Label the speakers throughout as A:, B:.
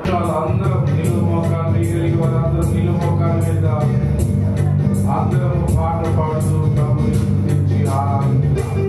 A: వాళ్ళందరం నిలువు మోకాలు మిగిలి వాళ్ళందరూ నిలువు మోకాల మీద అందరం పాట పాడుతూ ప్రభుని స్తుతించి ఆరాధించాలి.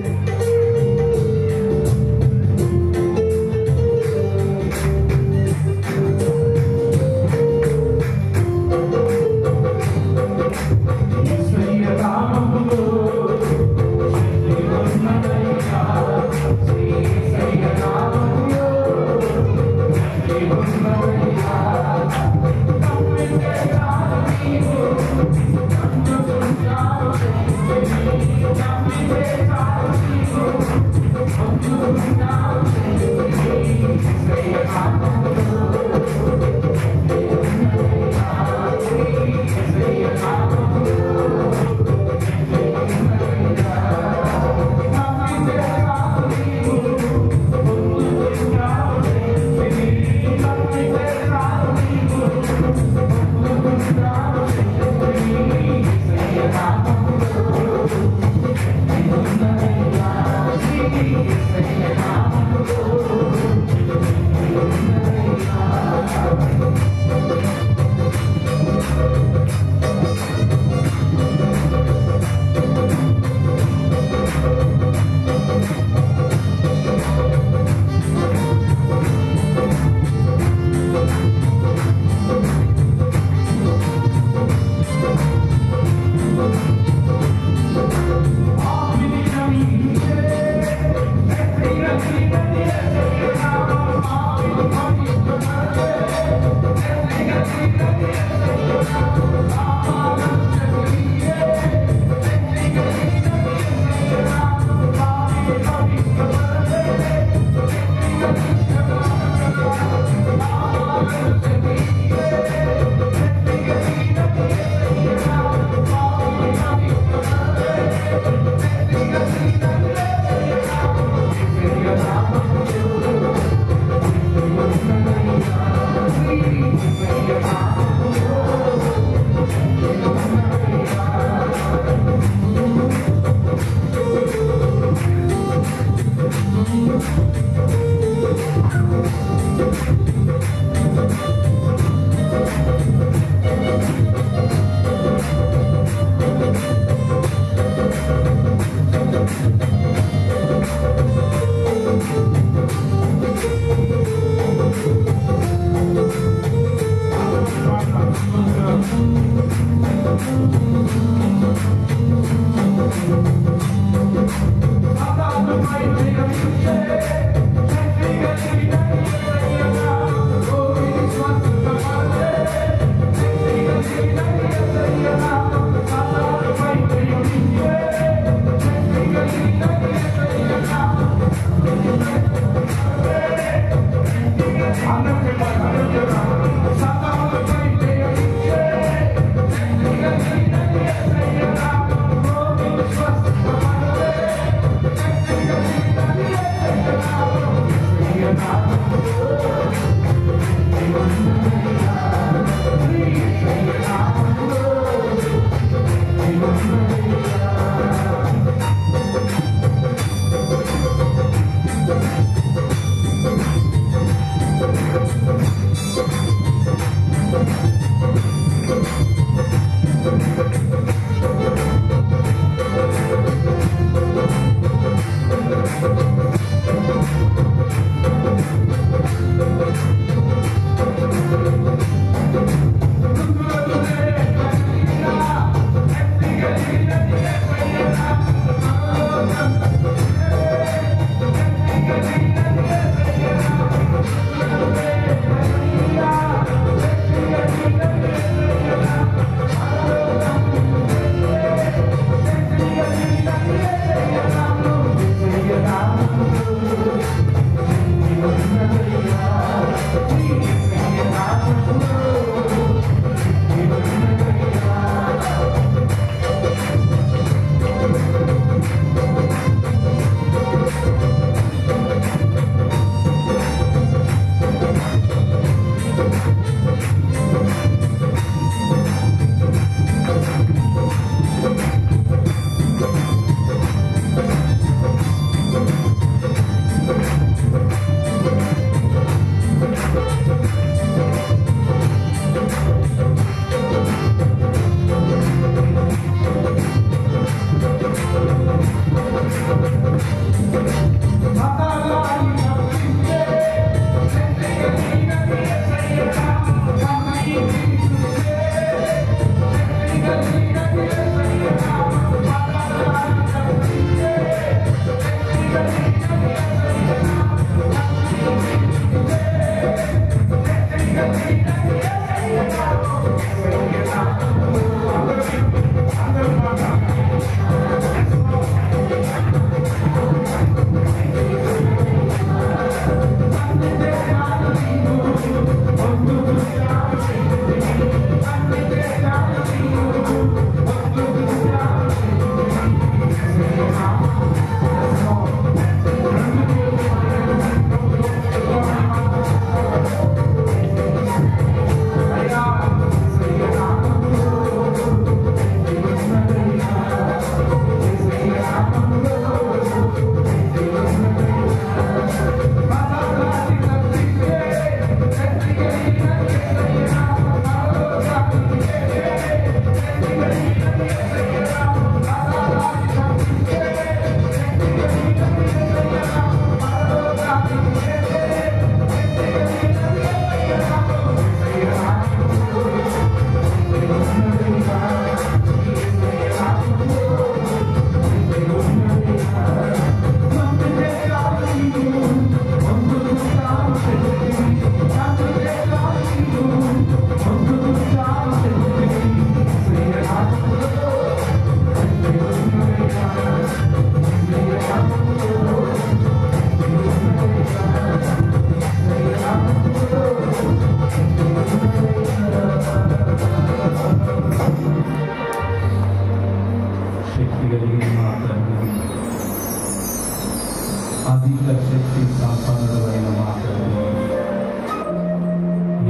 B: అధిక శక్తి సంపన్నుడైన మాటలు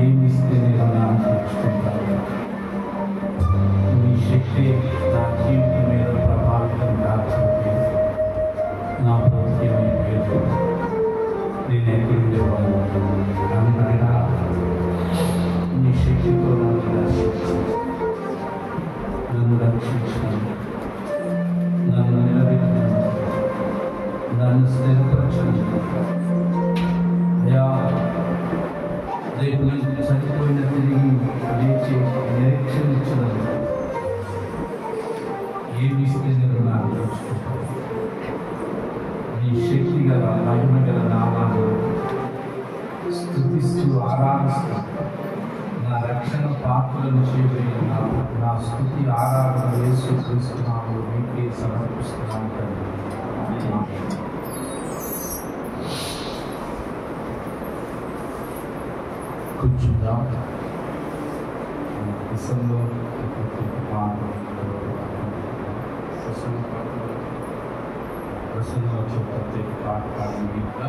B: ఏమిస్తే నేను ఆశించుకుంటాను. నీ శక్తి నా జీవితం మీద ప్రభావితం దాచుంటే నా బ్రతికేమని పేరు నేను ఎక్కడుండేవాడు అన్నైనా నీ శక్తితో నన్ను రక్షించాను, నన్ను నిలబెట్టినాను, నన్ను స్థిరపరచండి అయ్యా. రేపు నేను చనిపోయిన తిరిగి లేచి నిరీక్షణ ఇచ్చినాను. ఏమి ఇస్తే నేను నాకు తెలుసుకుంటాను. నీ శక్తి గల మహిమ గల నామాన్ని స్తుతిస్తూ ఆరాధిస్తూ నా రక్షణ పాత్రలను చేయబడిన నా స్తుతి ఆరాధన యేసు క్రీస్తు నామములో మీకే సమర్పిస్తున్నాను తండ్రి. కూర్చుందాం. దేశంలో ప్రసన్న వచ్చే ప్రత్యేక పాట పాడిన గీత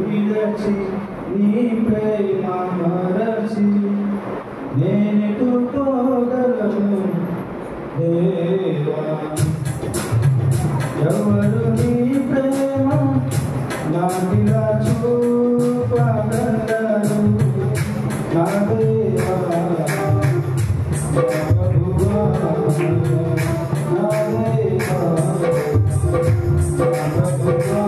C: విడచి నీ ప్రేమ మరచి నేనెటు పోగలను దేవా. ఎవరు నీ ప్రేమ నాకిలా చూపగలరు నా దేవా. నా ప్రభువా నా దేవా నా ప్రభువా.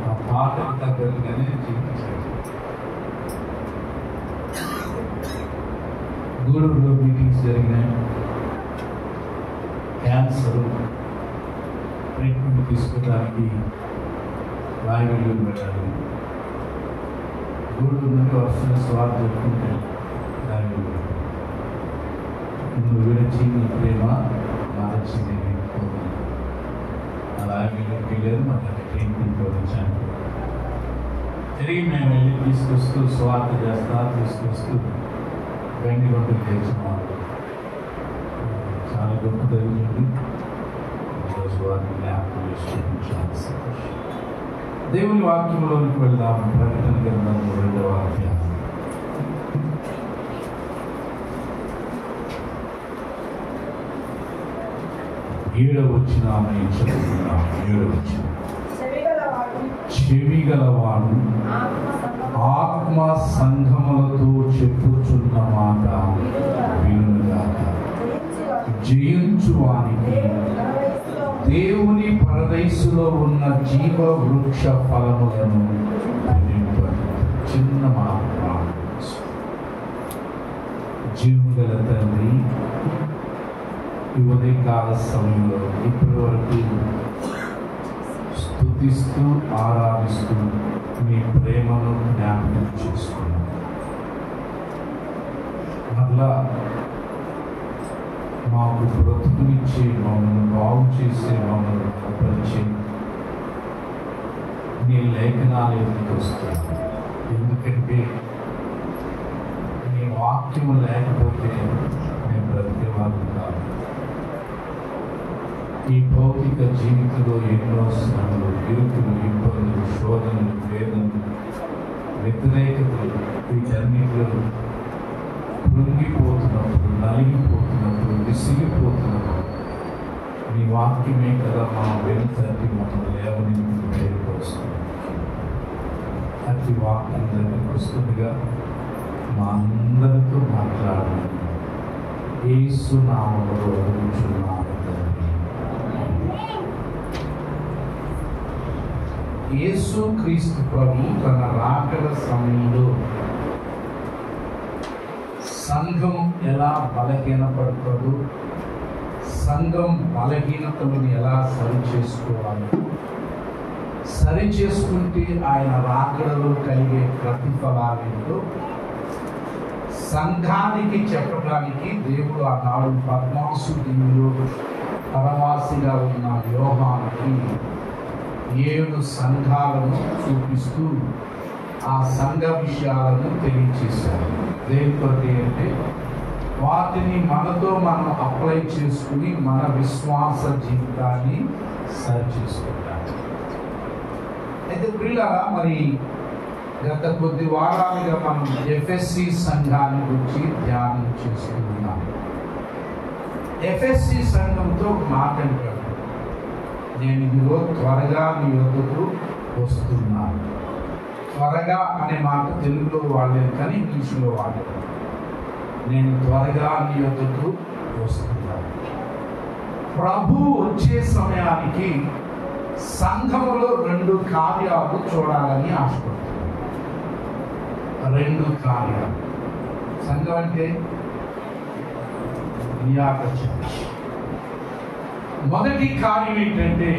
B: ఆ పాటకు తగ్గట్టుగానే జీవించాడు. గూడూరులో మీటింగ్స్ జరిగినాయి. క్యాన్సర్ ట్రీట్మెంట్ తీసుకోవడానికి రాయగూడూరు వెళ్ళాలి. గూడూరు నుండి వరుసగా స్వార్థ చెప్పుకుంటే రాయగూడూరు నువ్వు విడిచి నీ ప్రేమ మార్చింది అలాగే లేదు మాకు ట్రీట్మెంట్ వచ్చాను. తిరిగి మేము వెళ్ళి తీసుకొస్తూ స్వార్థ తీసుకొస్తూ వెండి రొట్టెలు చేస్తున్నాం. చాలా గొప్ప జరిగింది. ఈరోజు వారిని జ్ఞాపకం చేసుకుంటాను. దేవుని వాక్యంలోనికి వెళ్దాం. ప్రకటన గ్రంథం 2వ అధ్యాయం. ఏడవ వచనాన్ని చదువుతున్నాం. చెవి గలవాడు ఆత్మ సంఘములతో చెప్పుచున్న మాట వినుగాక. జయించువానికి దేవుని పరదైసులో ఉన్న జీవ వృక్ష ఫలములను చిన్న మాట. జీవగల తండ్రి, ఈ ఉదయకాల సమయంలో ఇప్పటి వరకు స్తుతిస్తూ ఆరాధిస్తూ మీ ప్రేమను జ్ఞాపకం చేసుకున్నాం. మరలా మాకు బ్రతుకునిచ్చే, మమ్మల్ని బాగు చేసే, మమ్మల్ని బలపరిచే నీ లేఖనాలు ఎందుకు వస్తాయి? ఎందుకంటే నీ వాక్యం లేకపోతే మేము బ్రతికేవాళ్ళు కాదు. ఈ భౌతిక జీవితంలో ఎన్నో శ్రమలు, ఇరుకులు, ఇబ్బందులు, శోధనలు, వేదనలు, వ్యతిరేకతలు, వీటన్నిటిలో కృంగిపోతున్నప్పుడు, నలిగిపోతున్నప్పుడు, విసిగిపోతున్నప్పుడు నీ వాక్యమే కదా మా వెనుతట్టి మమ్మల్ని లేవని వేరుకొస్తుంది. అతి వాక్యం దగ్గరికి వస్తుందిగా మా అందరితో మాట్లాడాలి. యేసు నామములో అడుగుచున్నాను తండ్రి. యేసు క్రీస్తు ప్రభు తన రాకడ సమయంలో సంఘం ఎలా బలహీనపడుతుందో, సంఘం బలహీనతలను ఎలా సరి చేసుకుంటే ఆయన రాకడలో కలిగే ప్రతిఫలాలేంటో సంఘానికి చెప్పడానికి దేవుడు ఆనాడు పద్మాసు దీనిలో పరవాసిగా ఉన్న యోహానుకి 7 సంఘాలను చూపిస్తూ ఆ సంఘ విషయాలను తెలియచేశారు. దేనికొరకు అంటే వాటిని మనతో మనం అప్లై చేసుకుని మన విశ్వాస జీవితాన్ని సరి చేసుకుంటాం. అయితే ప్రియులారా, మరి గత కొద్ది వారాలుగా మనం ఎఫ్ఎస్సి సంఘాన్ని గురించి ధ్యానం చేసుకుంటున్నాం. ఎఫ్ఎస్సి సంఘంతో ఒక మాట అంటాడు, నేను ఇదిగో త్వరగా మీ వద్దకు వస్తున్నాను. త్వరగా అనే మాట తెలుగులో వాడలేదు కానీ ఇంగ్లీష్లో వాడలేదు. నేను త్వరగా మీ వద్దకు వస్తున్నాను. ప్రభు వచ్చే సమయానికి సంఘములో 2 కార్యాలు చూడాలని ఆశపడుతున్నాను. 2 కార్యాలు. సంఘం అంటే మొదటి కార్యం ఏంటంటే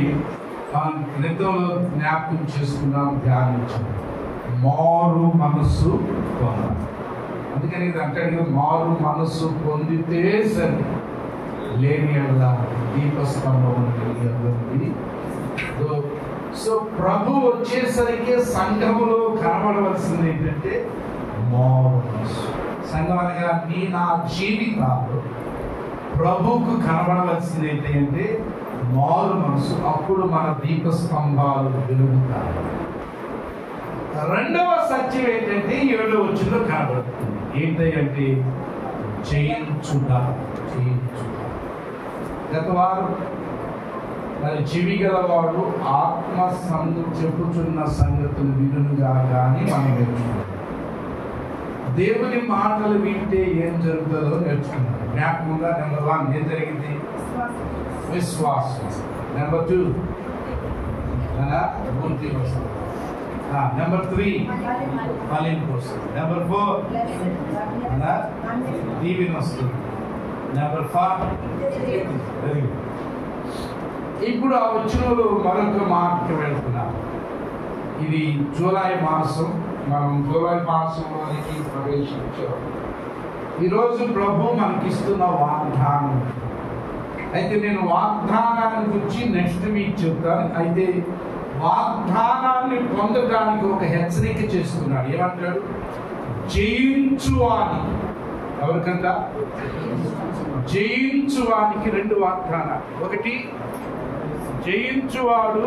B: మనం క్రితంలో జ్ఞాపకం చేసుకున్నాం, ధ్యానించాం, మారు మనస్సు పొందాలి. అందుకని ఇది అంటాడు, మారు మనస్సు పొందితే సరే, లేని అలా దీపస్తంభం వెలిగి. సో ప్రభు వచ్చేసరికి సంఘములో కనబడవలసింది ఏంటంటే మారు మనస్సు. సంఘం అనగా నా జీవితాలు ప్రభువుకు కనబడవలసింది ఏంటంటే మారు మనసు. అప్పుడు మన దీపస్తంభాలు వెలుగుతాయి. రెండవ సత్యం ఏంటంటే 7వ వచనంలో కనబడుతుంది. ఏంటంటే జయించుట. గత వారం మరి చెవి గలవాడు ఆత్మ చెప్పుచున్న సంగతులు వినుగా కానీ మనం నేర్చుకున్నాం. దేవుని మాటలు వింటే ఏం జరుగుతుందో నేర్చుకున్నాం. జ్ఞాపకంగా నెంబర్ 1 ఏం జరిగింది? విశ్వాసం. నెంబర్ 2 బుద్ధి వస్తుంది. నెంబర్ 3 ఫలింపు వస్తుంది. నెంబర్ 4 దీవెన వస్తుంది. Number 5 very good. ఇప్పుడు ఆ వచనంలో మరొక మాటకు వెళ్తున్నాం. ఇది జూలై మాసం. మనం జూలై మాసంలోనికి ప్రవేశించాం. ఈరోజు ప్రభు మనకిస్తున్న వాగ్దానం. అయితే నేను వాగ్దానాన్ని గురించి నెక్స్ట్ వీక్ చెప్తాను. అయితే వాగ్దానాన్ని పొందడానికి ఒక హెచ్చరిక చేస్తున్నాడు. ఏమంటాడు? జయించువాని. ఎవరికంట? జయించువానికి 2 వాగ్దానాలు. ఒకటి, జయించువాడు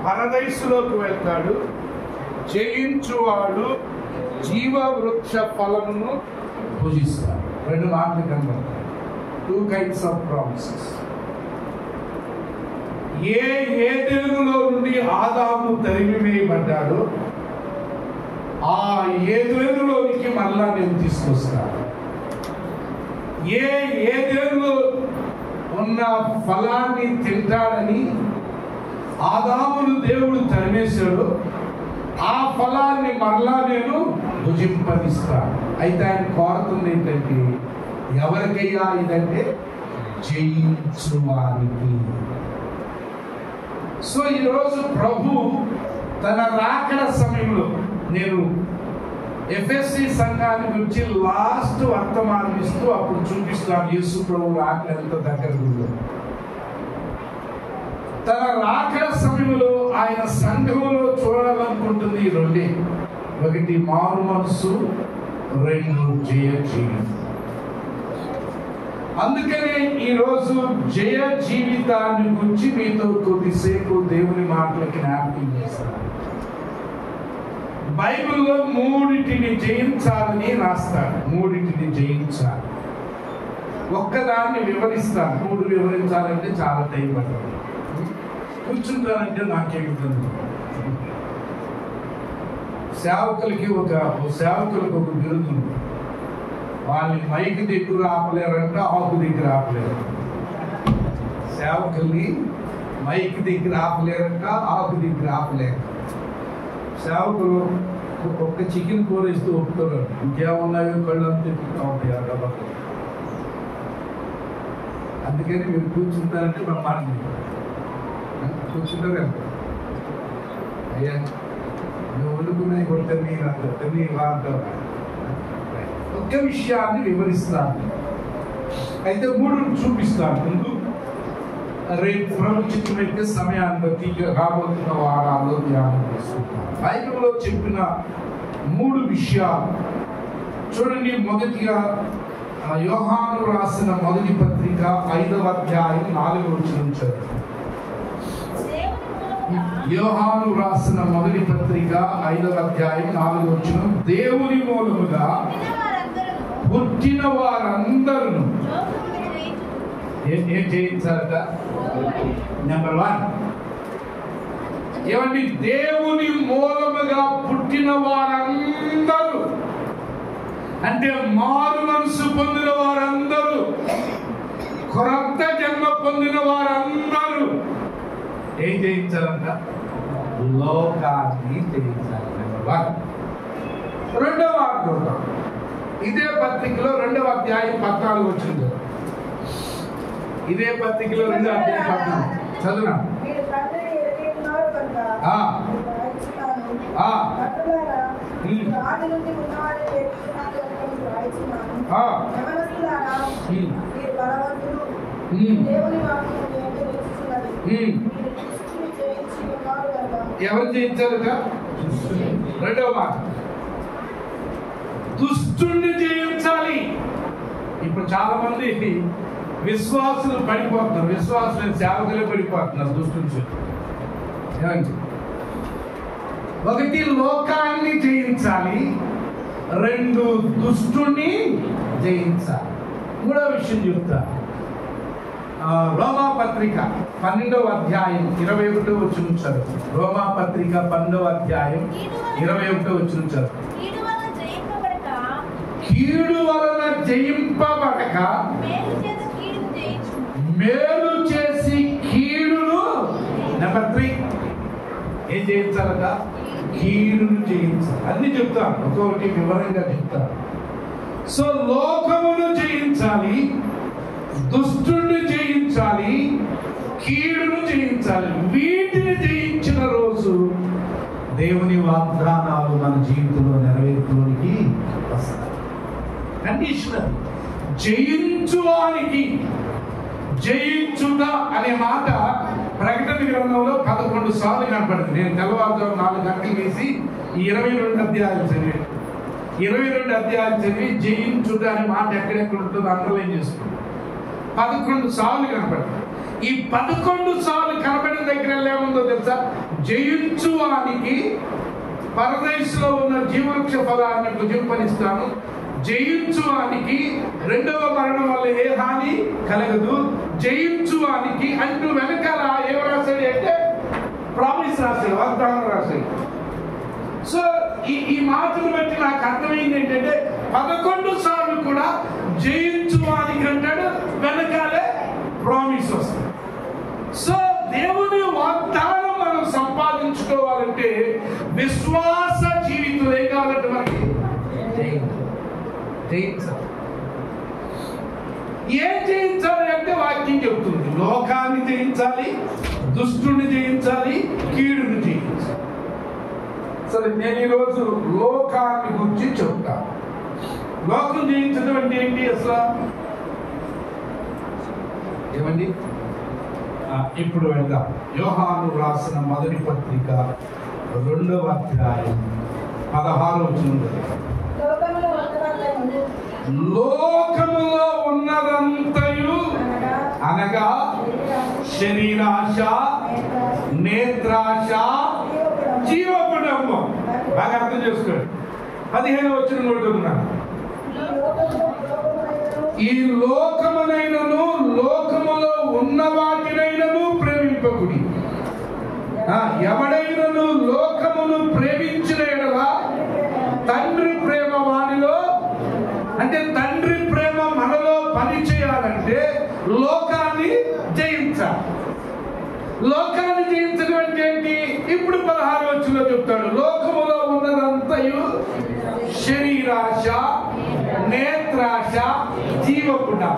B: పరదైసులోకి వెళ్తాడు. జయించువాడు జీవవృక్ష ఫలమును భుజిస్తాడు. 2 మాటలు కనబడతాయి. 2 kinds of promises. ఏదెనులో నుండి ఆదాము తరిమివేయబడ్డాడో ఆ ఏదెనులోనికి మళ్ళా నేను తీసుకొస్తాను. ఏదెనులో ఉన్న ఫలాన్ని తింటాడని ఆదామును దేవుడు తరిమేశాడు, ఆ ఫలాన్ని మరలా నేను భుజింపనిస్తాను.
A: అయితే ఆయన కోరుతుంది ఏంటంటే ఎవరికయ్యా ఇదంటే జయించువానికి. సో ఈరోజు ప్రభు తన రాకడ సమయంలో, నేను ఎఫ్ఎస్సి సంఘాన్ని గురించి లాస్ట్ వర్తమానం ఇస్తూ అప్పుడు చూపిస్తాను యేసు ప్రభు రాకడ ఎంత దగ్గర ఉందో. తన రాకడ సమయంలో ఆయన సంఘంలో చూడాలనుకుంటుంది ఈ రెండే, ఒకటి మారు మనసు, రెండు జయ జీవితం. అందుకనే ఈరోజు జయ జీవితాన్ని గురించి మీతో కొద్దిసేపు దేవుని మాటలకి జ్ఞాపకం చేస్తాను. బైబిల్లో మూడిటిని జయించాలని రాస్తాడు. మూడిటిని జయించాలి. ఒక్కదాన్ని వివరిస్తాను. మూడు వివరించాలంటే చాలా టైం పడుతుంది. కూర్చుంటానంటే నాకేమిటండి, సేవకులకి ఒక బిరుదు ఉంది. వాళ్ళని మైకి దగ్గర ఆపలేరంట, ఆకు దగ్గర ఆపలేరు. సేవకుల్ని మైకి దగ్గర ఆపలేరంట, ఆకు దగ్గర ఆపలేరు. సేవకులు ఒక్క చికెన్ కూర ఇస్తూ ఒప్పుకోరు, ఇంకేమున్నాయో కళ్ళు అని చెప్తూ ఉంటాయి ఆ డబ్బాలు. అందుకని మీరు కూర్చుంటారంటే బ్రహ్మాండం కూర్చుంటారు కదా. అయ్యా నువ్వు వండుకునే కొడితే నీ వాడతావు. ఒక్క విషయాన్ని వివరిస్తాను. అయితే మూడు చూపిస్తాను. ముందు రేపు ప్రవచించే సమయాన్ని బట్టి రాబోతున్న వారాల్లో ధ్యానం చేసుకుంటాం. బైబిల్లో చెప్పిన మూడు విషయాలు చూడండి. మొదటిగా యోహాను రాసిన మొదటి పత్రిక 5వ అధ్యాయం 4వ వచనం చదువు. యోహాను రాసిన మొదటి పత్రిక 5వ అధ్యాయం 4వ వచనం. దేవుని మూలముగా పుట్టిన వారందరూ ఏం చేయించారట? నెంబర్ 1 ఏమండి? దేవుని మూలముగా పుట్టిన వారందరూ అంటే మారు మనసు పొందిన వారందరూ, క్రొత్త జన్మ పొందిన వారందరూ ఏం చేయించాలంట? లోకాన్ని చేయించాలి. నెంబర్ 1. రెండవ అర్థం ఇదే పత్రికలో 2వ అధ్యాయం 14 వచ్చింది. ఇదే పత్రికలో 2వ అధ్యాయం 14 చదువునా. ఎవరు జయించారుగా? రెండవ మాట, దుష్టుణ్ణి జయించాలి. ఇప్పుడు చాలా మంది విశ్వాసులు పడిపోతున్నారు, విశ్వాసులు సేవకులే పడిపోతున్నారు దుష్టుని. ఏమండి? ఒకటి లోకాన్ని జయించాలి, రెండు దుష్టుణ్ణి జయించాలి. మూడో విషయం చెప్తా. రోమా పత్రిక 12వ అధ్యాయం 21వ వచనం చదువు. రోమా పత్రిక 12వ అధ్యాయం 21వ వచనం చదువు. కీడు వలన జయింపబడక మేలు చేసి కీడును. నెంబర్ 3 ఏం జయించాలట? కీడును జయించాలి. అన్ని చెప్తాను, ఒక్కొక్కటి వివరంగా చెప్తాను. సో లోకమును జయించాలి, దుష్టుని జయించాలి, కీడును జయించాలి. వీటిని జయించిన రోజు దేవుని వాగ్దానాలు మన జీవితంలో నెరవేర్పులోనికి వస్తాయి. కండిషనల్. జయించువానికి, జయించుట అనే మాట ప్రకటన గ్రంథంలో 11 సార్లు కనపడింది. నేను తెల్లవారుజాము 4 గంటలు వేసి ఈ 22 అధ్యాయాలు చదివాను. 22 అధ్యాయాలు చదివి జయించుట అనే మాట ఎక్కడెక్కడ ఉంటుందో అండర్లైన్ చేసుకుంటాను. 11 సార్లు కనపడింది. ఈ 11 సార్లు కనపడిన దగ్గర ఏముందో తెలుసా? జయించువానికి పరదేశంలో ఉన్న జీవవృక్ష ఫలాన్ని భుజింపనిస్తాను, జయించువానికి రెండవ మరణం వల్ల ఏ హాని కలగదు, జయించువానికి అంటూ వెనకాల ఏం రాశాడు అంటే ప్రామిస్ రాశాడు, వాగ్దానం రాశాడు. సో ఈ మాటను బట్టి నాకు అర్థమైంది ఏంటంటే 11 సార్లు కూడా జయించువానికి అంటాడు, వెనకాలే ప్రామిస్ వస్తుంది. సో దేవుని వాగ్దానం మనం సంపాదించుకోవాలంటే విశ్వాస జీవితం ఏం కావాలంటే మనకి జయించాలి. ఏం జయించాలి అంటే వాక్యం చెప్తుంది. లోకాన్ని జయించాలి, దుష్టుని జయించాలి, కీడుని జయించాలి. సరే, నేను ఈరోజు లోకాన్ని గురించి చెప్తాను. లోకం జయించడం అంటే ఏంటి అసలు? ఏమండి? ఇప్పుడు వెళ్దాం. యోహాను రాసిన మొదటి పత్రిక 2వ అధ్యాయం 16వ వచనం. లోకములో ఉన్నదంతయు అనగా శరీరాశ, నేత్రాశ, జీవకుడంబం. బాగా అర్థం చేసుకోండి. 15వ వచనం కూడా చదువుతున్నాను. ఈ లోకమునైనను లోకములో ఉన్న వాటినైనను ప్రేమింపకుడి. ఎవడైనను లోకమును ప్రేమించిన ఎడల తండ్రి ప్రేమ వానిలో, అంటే తండ్రి ప్రేమ మనలో పని చేయాలంటే లోకాన్ని జయించాలి. లోకాన్ని జయించడం అంటే ఏంటి? ఇప్పుడు 16వ వచనంలో చెప్తాడు. లోకములో ఉన్నదంతయు శరీరాశ, నేత్రాశ, జీవకుడం.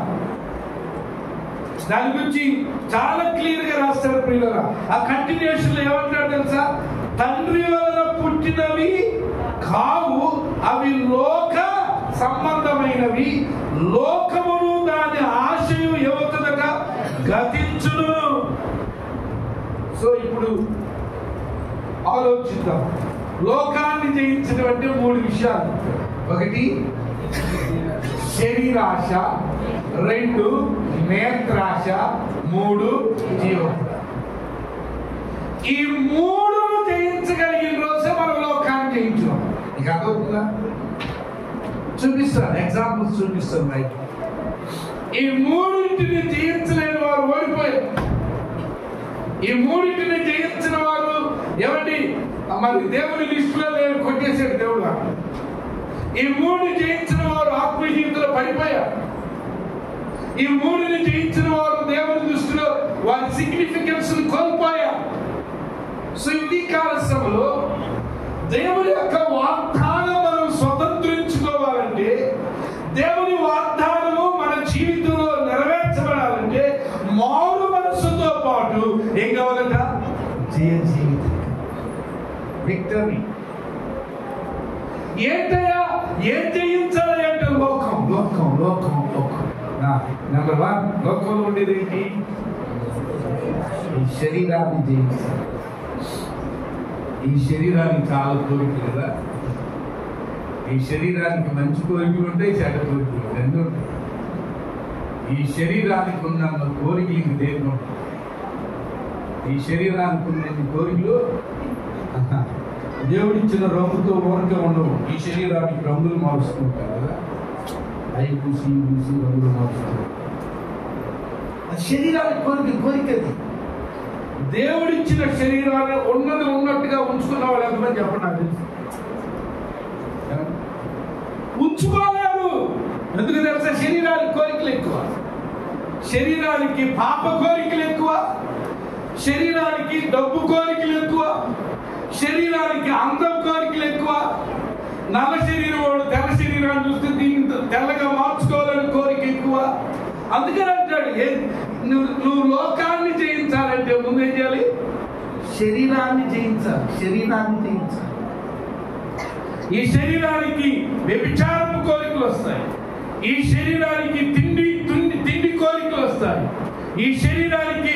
A: దాని గురించి చాలా క్లియర్ గా రాస్తాడు ప్రియులారా. ఆ కంటిన్యూషన్ లో ఏమంటాడు తెలుసా? తండ్రి వలన పుట్టినవి కావు, అవి లోక సంబంధమైనవి. లోకమును దాని ఆశయు ఏమవుతుందట? గతించును. సో ఇప్పుడు ఆలోచిద్దాం. లోకాన్ని జయించడం అంటే 3 విషయాలు. 1 శరీరాశ, 2 నేత్రాశ, 3 జీవకుడ. ఈ 3ను జయించగలిగిన రోజే మనం లోకాన్ని జయించాం. నీకు అర్థమవుతుందా? చూపిస్తాను, ఎగ్జాంపుల్స్ చూపిస్తాను. రైట్, ఈ 3ని జయించలేని వారు ఓడిపోయారు. ఈ 3ని జయించిన వారు ఏమండి? మరి దేవుని లిస్టులో లేరు, కొట్టేశాడు దేవుడు. ఈ 3 జయించిన వారు ఆత్మీయ జీవితంలో పడిపోయారు. ఈ 3ని జయించిన వారు దేవుని దృష్టిలో వారి సిగ్నిఫికెన్స్ కోల్పోయారు. సో ఇది కాలశంలో దేవుని యొక్క వాగ్దానం మనం స్వతంత్రించుకోవాలంటే, దేవుని వాగ్దానము మన జీవితంలో నెరవేర్చబడాలంటే మారు మనసుతో పాటు ఏం కావాలంట? జయ జీవితం, విక్టరీ. ఏంటయ్యా ఏం జయించాలి అంటే లోకం లోకం లోకం లోకం. నెంబర్ 1 లోకంలో ఉండేది ఏంటి? ఈ శరీరాన్ని జయించాలి. ఈ శరీరానికి చాలా కోరికలు కదా. ఈ శరీరానికి మంచి కోరికలు ఉంటాయి, చెడ్డ కోరికలు రెండు ఉంటాయి. ఈ శరీరానికి ఉన్న కోరికలు దేని ఉంటాయి? ఈ శరీరానికి ఉన్న కోరికలు దేవుడిచ్చిన రంగుతో ఊరికే ఉండవు. ఈ శరీరానికి రంగులు మారుస్తుంటారు కదా, అవి పూసి పూసి రంగులు మారుస్తుంటారు. శరీరానికి కోరికది. దేవుడిచ్చిన శరీరాన్ని ఉన్నది ఉన్నట్టుగా ఉంచుకున్న వాళ్ళు ఎంతమంది చెప్పండి? నాకు తెలుసు ఉంచుకోలేరు. ఎందుకు తెలుసా? శరీరానికి కోరికలు ఎక్కువ, శరీరానికి పాప కోరికలు ఎక్కువ, శరీరానికి డబ్బు కోరికలు ఎక్కువ, శరీరానికి అందం కోరికలు ఎక్కువ. నల్ల శరీరం వాడు తెల్ల శరీరాన్ని చూస్తే దీన్ని తెల్లగా మార్చుకోవాలని కోరిక ఎక్కువ. అందుకని అంటాడు, నువ్వు లోకాన్ని జయించాలంటే ముందు ఏం చేయాలి? శరీరాన్ని జయించాలి. శరీరాన్ని జయించాలి. ఈ శరీరానికి వ్యభిచారపు కోరికలు వస్తాయి. ఈ శరీరానికి తిండి కోరికలు వస్తాయి. ఈ శరీరానికి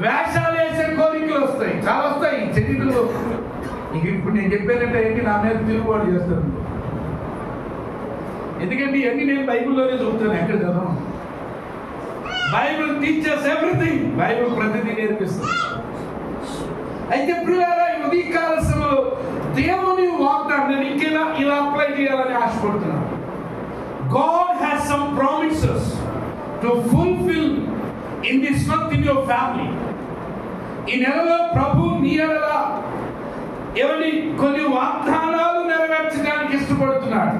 A: వేషాలు వేసే కోరికలు వస్తాయి, చాలా వస్తాయి ఈ శరీరంలో. ఇక ఇప్పుడు నేను చెప్పానంటే ఏంటి? నా మీద తిరుగుబాటు చేస్తాను. ఎందుకంటే ఇవన్నీ నేను బైబిల్లోనే చూపుతాను, ఎక్కడ చదవను. Bible teachers everything. బైబిల్ ప్రతిదీ నేర్పిస్తుంది. అయితే ప్రియులారా, ఈ కాలశంలో దేవుని వాగ్దానం నేను ఇంకేలా ఇలా అప్లై చేయాలని ఆశపడుతున్నాను. God has some promises to fulfill in this month in your family. ఈ నెలలో ప్రభు నీ ఎడల ఏమని కొన్ని వాగ్దానాలు నెరవేర్చడానికి ఇష్టపడుతున్నాడు.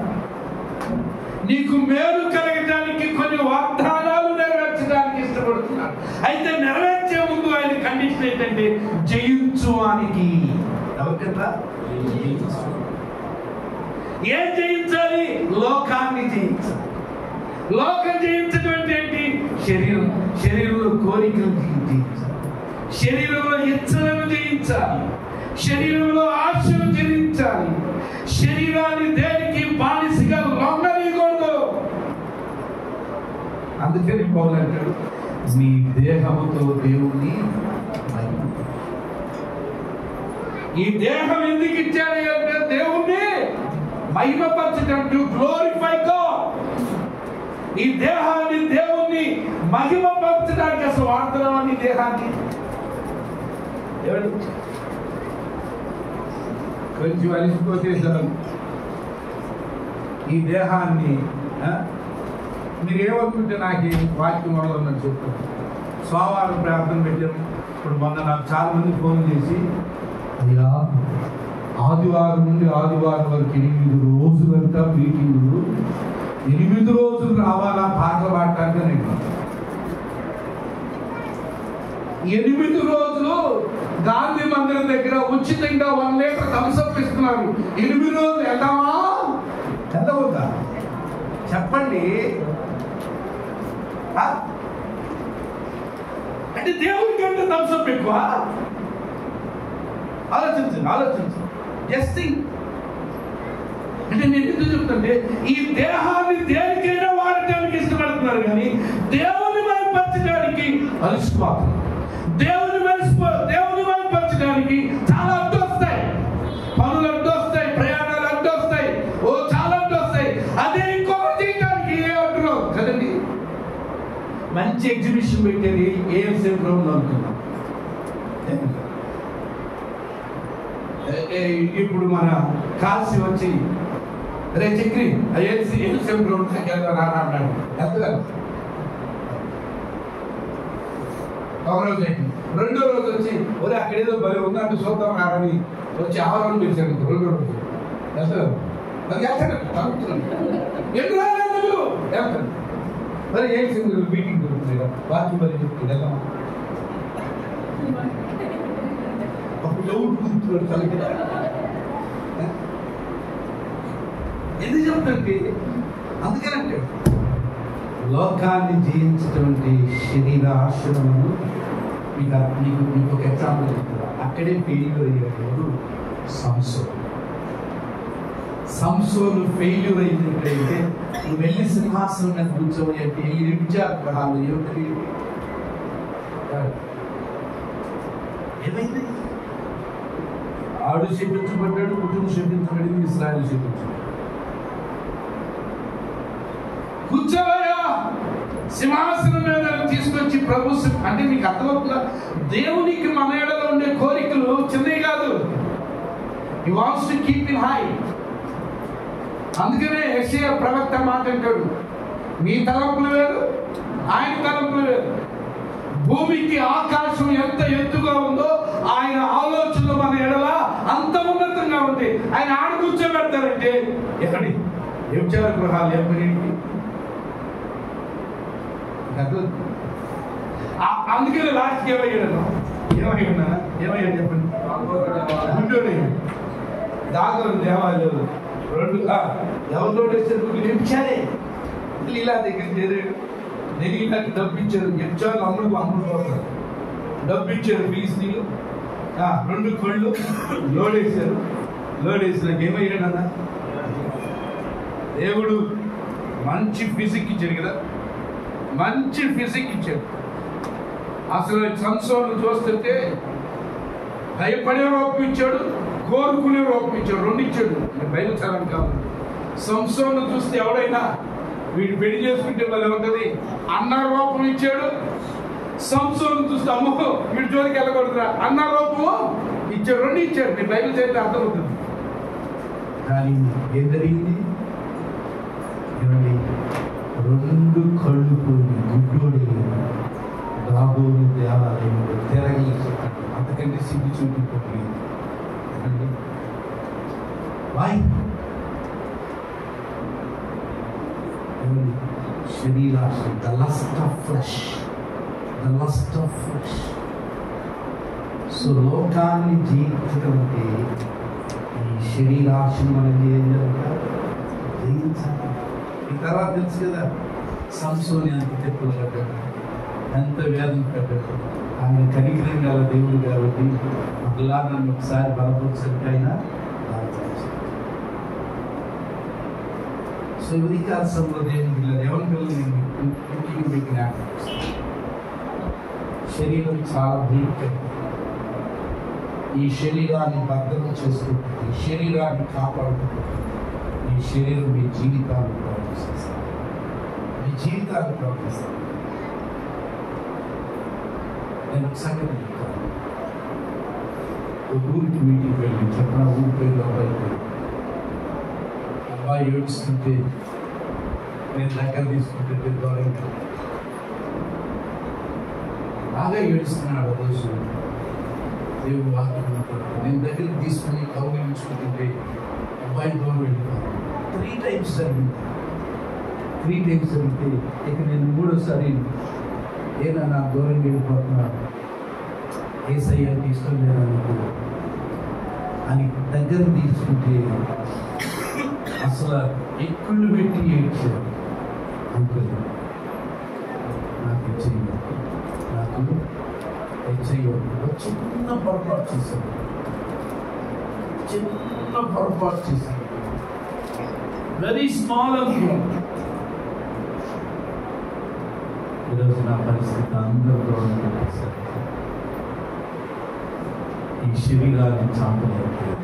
A: నీకు మేలు కలగడానికి కొన్ని వాగ్దానాలు నెరవేర్చడానికి ఇష్టపడుతున్నాడు. అయితే నెరవేర్చే ముందు ఆయన కండిషన్ ఏంటంటే జయించువానికి. ఎవరికంట? ఏం జయించాలి? లోకాన్ని జయించాలి. లోకం జయించడం అంటే ఏంటి? శరీరంలో కోరికలు జయించాలి, శరీరంలో ఇచ్చలను జయించాలి, శరీరంలో ఆశలు జయించాలి. శరీరాన్ని దేనికి బానిసగా లొంగనీయకూడదు. అందుకని పౌలు అంటాడు, మీ దేహముతో దేవుణ్ణి ఈ దేహం ఎందుకు ఇచ్చాడు అంటే దేవుణ్ణి మహిమపరచటట్టు, గ్లోరిఫై గాడ్. ఈ దేహాన్ని దేవుణ్ణి మహిమపరచడానికి అసలు వాడుతున్నాం. ఈ దేహాన్ని కొంచెం అలిసిపోతే ఈ దేహాన్ని మీరేమనుకుంటే నాకు వాక్యం వదలని చెప్తాను. సోమవారం ప్రార్థన పెట్టాను. ఇప్పుడు మొన్న నాకు చాలా మంది ఫోన్ చేసి, అయ్యా ఆదివారం నుండి ఆదివారం వరకు 8 రోజులంతా మీటింగులు, 8 రోజులు రావాలా పాటలు పాడటానికి? నేను 8 రోజులు గాంధీ మందిరం దగ్గర ఉచితంగా 1 లీటర్ థమ్సప్ ఇస్తున్నారు. 8 రోజులు వెళ్దామా? వెళ్ళవద్దా? చెప్పండి. అంటే దేవుడి కంటే థమ్సప్ ఎక్కువ? ఆలోచించు. Just think. అంటే నేను ఎందుకు చెప్తుంటే, ఈ దేహాన్ని దేనికైనా వాడటానికి ఇష్టపడుతున్నారు, కానీ దేవుని మహిమపరచడానికి అలసిపోతున్నారు. దేవుని మహిమపరచడానికి చాలా అడ్డు వస్తాయి, పనులు అడ్డు వస్తాయి, ప్రయాణాలు అడ్డు వస్తాయి, చాలా అడ్డు వస్తాయి. అదే ఇంకొకటి చేయడానికి ఏ అడ్డు కదండి. మంచి ఎగ్జిబిషన్ పెట్టేది ఏఎంసీ గ్రౌండ్ అనుకున్నాం. ఇప్పుడు మన కాశీ వచ్చి, రే చక్రి ఏఎంసీ గ్రౌండ్ రాన్నాడు. ఒక రోజు అయింది. 2వ రోజు వచ్చి, ఒరే అక్కడేదో బలి ఉందంటే చూద్దాం రాని వచ్చి ఆవరణ పిలిచాడు. 2వ రోజు వెళ్తారు. ఎటు రాలేదు వెళ్తారు. మరి ఏం సింగిల్ మీటింగ్ దొరుకుతుంది కదా, వాక్యం మరి చెప్తుంది వెళ్దామా? అప్పుడు డౌట్ కూర్చున్నాడు తలకి. ఎందుకు చెప్తుంటే, అందుకేనంటే లోకాన్ని జయించినటువంటి శరీర ఆశ్రమము. మీకు ఒక ఎగ్జాంపుల్ చెప్తారా? అక్కడే ఫెయిల్యూర్ అయ్యేవాడు సంసోను ఫెయిల్యూర్ అయినట్లయితే, నువ్వు వెళ్ళి సింహాసనం మీద కూర్చోని అంటే విచారగ్రహాలు ఏమైంది? ఆడు శపించబడ్డాడు, కుటుంబం శపించబడింది, ఇశ్రాయేలు శపించబడ్డాడు. కూర్చోవయ్యా సింహాసనం మీద తీసుకొచ్చి ప్రభు అంటే మీకు అర్థమవుతుందా? దేవునికి మన ఎడలో ఉండే కోరికలు చిన్నవి కాదు. He wants to keep it high. అందుకనే యెషయా ప్రవక్త మాట అంటాడు, మీ తలంపులు వేరు, ఆయన తలంపులు వేరు. భూమికి ఆకాశం ఎంత ఎత్తుగా ఉందో ఆయన ఆలోచనలు మన ఎడల అంత ఉన్నతంగా ఉంది. ఆయన ఆడ కూర్చోబెడతారంటే ఎక్కడి వ్యభిచార గృహాలు ఎక్కడికి? అందుకని లాస్ట్కి ఏమయ్యాడు చెప్పండి? గుండోడి దాగోని దేవాలయాలు 2 ఎవరు వేసారు? వ్యభిచారే. ఇలా దగ్గర చేరాడు. నెగిలినట్టు డబ్బు ఇచ్చారు. వ్యభిచారులు అమ్ముడు పోతారు. డబ్బు ఇచ్చారు ఫీజులు. 2 కళ్ళు లోడేశారు. లోడేసినాక ఏమయ్యాడన్న? దేవుడు మంచి ఫిజిక్ ఇచ్చాడు కదా, మంచి ఫిజిక్ ఇచ్చాడు. అసలు సంసోను చూస్తుంటే భయపడే రూపం ఇచ్చాడు, కోరుకునే రూపం ఇచ్చాడు. 2 ఇచ్చాడు. బైబిల్ చదవడం కాదు. సంసోను చూస్తే ఎవడైనా వీడు పెళ్లి చేసుకుంటే మళ్ళీ ఉంటుంది అన్న రూపం ఇచ్చాడు. సంసోను చూస్తే అమ్మో వీడి జోలికి వెళ్ళకూడదురా అన్న రూపము ఇచ్చాడు. 2 ఇచ్చాడు. నేను బైబిల్ చదివితే అర్థమవుతుంది. కానీ ఏం జరిగింది? 2 కళ్ళు పోయి గుడ్డోడి దాగోని దేవాలయంలో తిరగి అంతకంటే సిగ్గు చూపించుకోండి. శరీరాశ, the lust of flesh. So లోకాన్ని జయించడం అంటే ఈ శరీరాశను మనం ఏం జరుగుతారు?
B: జయించాలి. ఈ తర్వాత తెలుసు కదా, సంసోని అంత తెప్పులు కట్టాడు, ఎంత వేదన కట్టాడు. ఆయన కనికరం గల దేవుడు కాబట్టి అలా నన్ను ఒకసారి బలపరిచినట్టు ఆయన సో ఉదయకాలంలో దేవుని పిల్లలు ఎవరి పిల్లలు పెట్టిన శరీరం చాలా భయంకరం. ఈ శరీరాన్ని భద్రం చేసుకుంటుంది, ఈ శరీరాన్ని కాపాడుకుంటుంది. ఈ శరీరం మీ జీవితాలు ప్రవర్తిస్తుంది, మీ జీవితాలు ప్రవర్తిస్తుంది. నేను ఒక సంగతి చెప్తాను. ఒక ఊరికి మీటింగ్ వెళ్ళి చెప్పిన ఊరి పేరు అబ్బాయి ఏడుస్తుంటే నేను దగ్గర తీసుకుంటుంటే దూరంగా బాగా ఏడుస్తున్నాడు. ఆ రోజు దేవుడు వాక్యం నేను దగ్గరికి తీసుకుని కౌగిలించుకుంటుంటే అబ్బాయి దూరం వెళ్ళిపోయాను. 3 times జరిగింది. 3 times జరిగితే ఇక నేను 3వసారి ఏనా దూరం వెళ్ళిపోతున్నాను, ఏసయ్య ఇష్టం లేదనుకో అని దగ్గర తీసుకుంటే అసలు ఎక్కుళ్ళు పెట్టి ఏడ్చారు. అనుకోలేదు నాకు ఇచ్చేయవద్దు, నాకు ఇచ్చేయవద్దు. చిన్న పొరపాటు చేశాను, చిన్న పొరపాటు చేశాను, వెరీ స్మాల్ అనుకున్నాను. ఈరోజు నా పరిస్థితి అందరూ దూరం పెట్టేశారు. ఈ శరీరాన్ని చంపలేకపోయారు,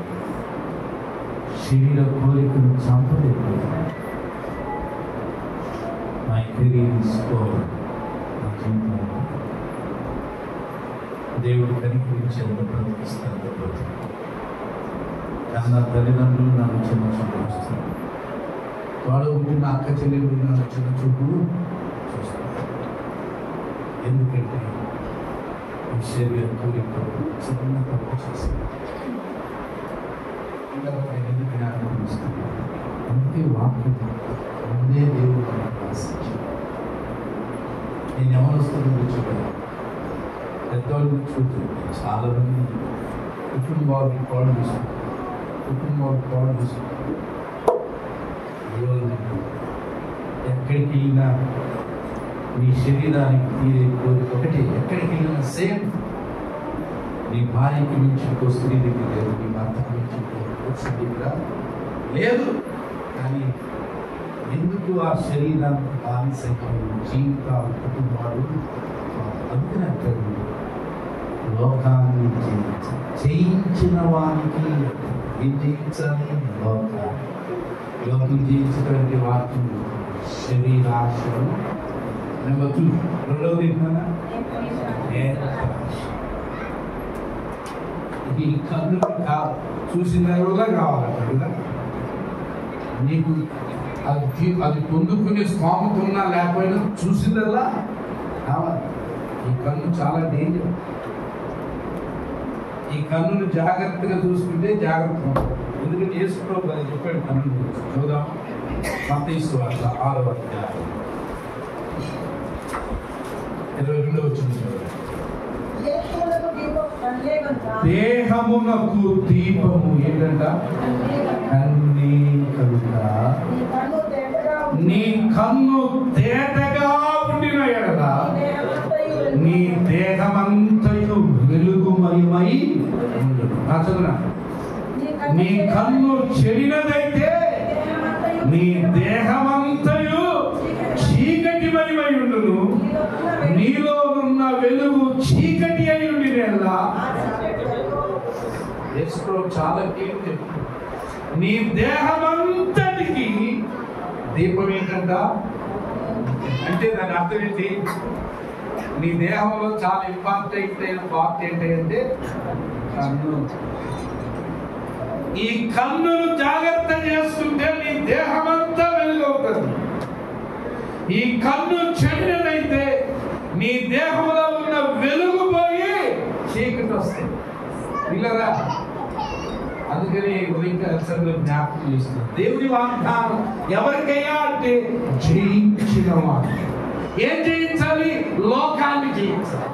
B: శరీర కోరికను చంపలేకపోయారు. My career is over. నా జీవితం దేవుడు కనికరించేందుకు ప్రవర్తిస్తాను. కానీ నా తల్లిదండ్రులు నన్ను చిన్న చూపు చూస్తారు, వాడు నా అక్క చెల్లెలు నన్ను చిన్న చూపు చూస్తారు. ఎందుకంటే ఈ శరీర కోరిక చిన్న తప్పు చేసింది. ఎందుకు జ్ఞాపకం ఇస్తున్నాను? అందుకే వాక్యం ముందే దేవుడు ఆశించాడు. నేను ఎవరొస్తుందో చూడాలి, పెద్దవాళ్ళు చూస్తుంది. చాలా మంది కుటుంబానికి పాడు తీసుకుంటారు, కుటుంబానికి పాడు తీసుకుంటారు. ఎక్కడికి వెళ్ళినా నీ శరీరానికి తీరే కోరిక ఒకటి. ఎక్కడికి వెళ్ళినా సేమ్. నీ భార్యకి మించి ఇంకో స్త్రీ దగ్గర లేదు, నీ భర్తకి మించి ఇంకో స్త్రీ దగ్గర లేదు. కానీ ఎందుకు ఆ శరీరానికి బానిసైపోయిన జీవితాలు, కుటుంబాలు అందుకనే అంటారు లోకాన్ని జయించిన వానికి ఏం జయించాలి? లోకం జయించినటువంటి వాక్యం శరీరాశను. నెంబర్ 2 రెండవది ఏంటన్నా? ఈ కన్ను చూసిన రోజులా కావాలంట కదా నీకు. అది పొందుకునే స్తోమత ఉన్నా లేకపోయినా చూసిందల్లా కావాలి. ఈ కన్ను చాలా డేంజర్. ఈ కన్నును జాగ్రత్తగా చూసుకుంటే జాగ్రత్త ఉంటుంది. ఎందుకంటే యేసుప్రభువు అని చెప్పాడు కన్ను గురించి. చూద్దాం, మత్తయి సువార్త 6వ అధ్యాయం 22వ వచనం. దేహమునకు దీపము ఏంటంట? కన్నే కనుక నీ కన్ను తేటగా ఉండిన ఎడల నీ దేహమంతయు వెలుగుమయమై ఉండును. నా చదువునా? నీ కన్ను చెడినదైతే నీ దేహమంతయు చీకటిమయమై ఉండును. నీలో ఉన్న వెలుగు చీకటి అయి ఉండినలా చాలా చెప్తుంది. నీ దేహమంతటికి దీపం ఏంటంట? అంటే దాని అర్థం ఏంటి? నీ దేహంలో చాలా ఇంపార్టెంట్ అయిన పార్ట్ ఏంటంటే కన్ను. ఈ కన్నును జాగ్రత్త చేసుకుంటే నీ దేహమంతా వెలుగవుతుంది. ఈ కన్ను చెడినదైతే నీ దేహంలో ఉన్న వెలుగు పోయి చీకటి వస్తుంది. పిల్లరా, అందుకని జ్ఞాపకం చేస్తుంది. దేవుని వాగ్దానం ఎవరికైనా అంటే జయించిన వాడు. ఏం జయించాలి? లోకాన్ని జయించాలి.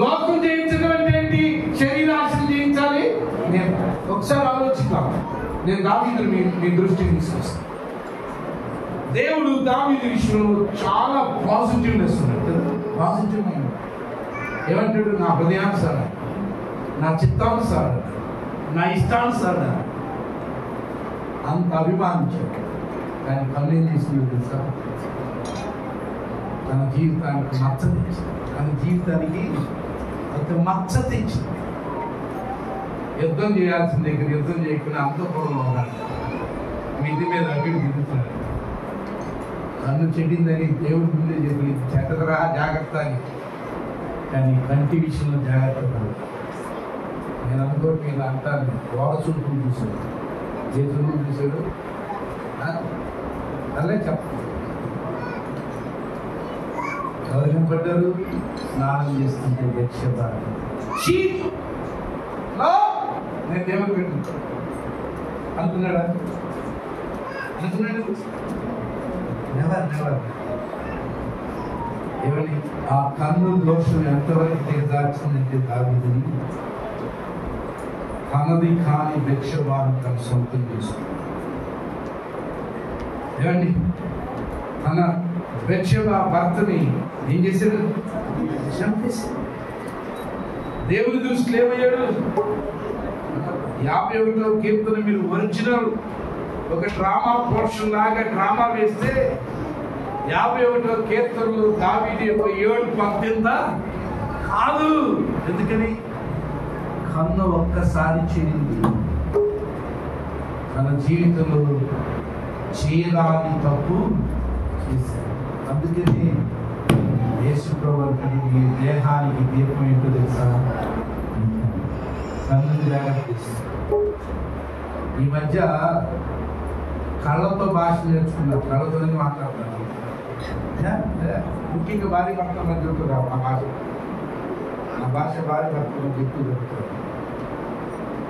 B: లోకం జయించడం అంటే ఏంటి? శరీరాశను జయించాలి. నేను ఒకసారి ఆలోచిస్తాను. నేను దావీదుని మీ దృష్టికి తీసుకొస్తాను.
A: దేవుడు దావీదు విషయంలో చాలా పాజిటివ్నెస్ ఉన్నాడు కదా, పాజిటివ్ మైండ్. ఏమంటాడు? నా హృదయానుసారం, నా చిత్తానుసారం, నా ఇష్టానుసారం అంత అభిమానించాడు. కానీ పనులు ఏం చేసిందో తెలుసా? తన జీవితానికి మచ్చ తెచ్చింది. తన జీవితానికి ఒక మచ్చ తెచ్చింది. యుద్ధం చేయాల్సిన దగ్గర యుద్ధం చేయకుండా అంతఃపురంలో ఉన్నాడు, మిద్ది మీద అక్కడ తిరుగుతున్నాడు. నన్ను చెడిందని దేవుడి ముందే చెప్పి చెడ్డదరా జాగ్రత్త అని. కానీ కంటి విషయంలో జాగ్రత్త పడు. నేను అనుకోటి మీద అంటాను, గోడ చూపులు చూశాడు. ఏ చూపులు చూశాడు? అల్లే చెప్ప ఎవరు కనపడ్డారు? స్నానం చేస్తుంటే యక్షబాధ. నేను దేవుడు పెట్టు అనుకున్నాడా? అనుకున్నాడు? నెవర్. ఏమని ఆ కన్ను దోషం ఎంతవరకు దిగజార్చిందంటే దావీదుని తనది కాని భిక్షబాను తన సొంతం చేసుకుంది. ఏమండి, తన భిక్షబా భర్తని ఏం చేశాడు? చంపేశాడు. దేవుని దృష్టిలో ఏమయ్యాడు? 51వ కీర్తన మీరు ఒరిజినల్ ఒక డ్రామా పోర్షన్ లాగా డ్రామా వేస్తే 51వ కీర్తనలు దావీదు యొక్క 7 పంక్తిందా కాదు. ఎందుకని? కన్ను ఒక్కసారి చేరింది. తన జీవితంలో చేయరాని తప్పు చేశాడు. అందుకని యేసు ప్రభువు ఈ దేహానికి దీపం ఏంటో తెలుసా? కన్ను జాగ్రత్త చేస్తాడు. ఈ మధ్య కళ్ళతో భాష నేర్చుకున్నారు, కళ్ళతోనే మాట్లాడతారు. ముఖ్యంగా భార్య భర్తల మధ్య ఉంటుంది ఆ భాష భార్య భర్తల మధ్య ఎక్కువ జరుగుతుంది.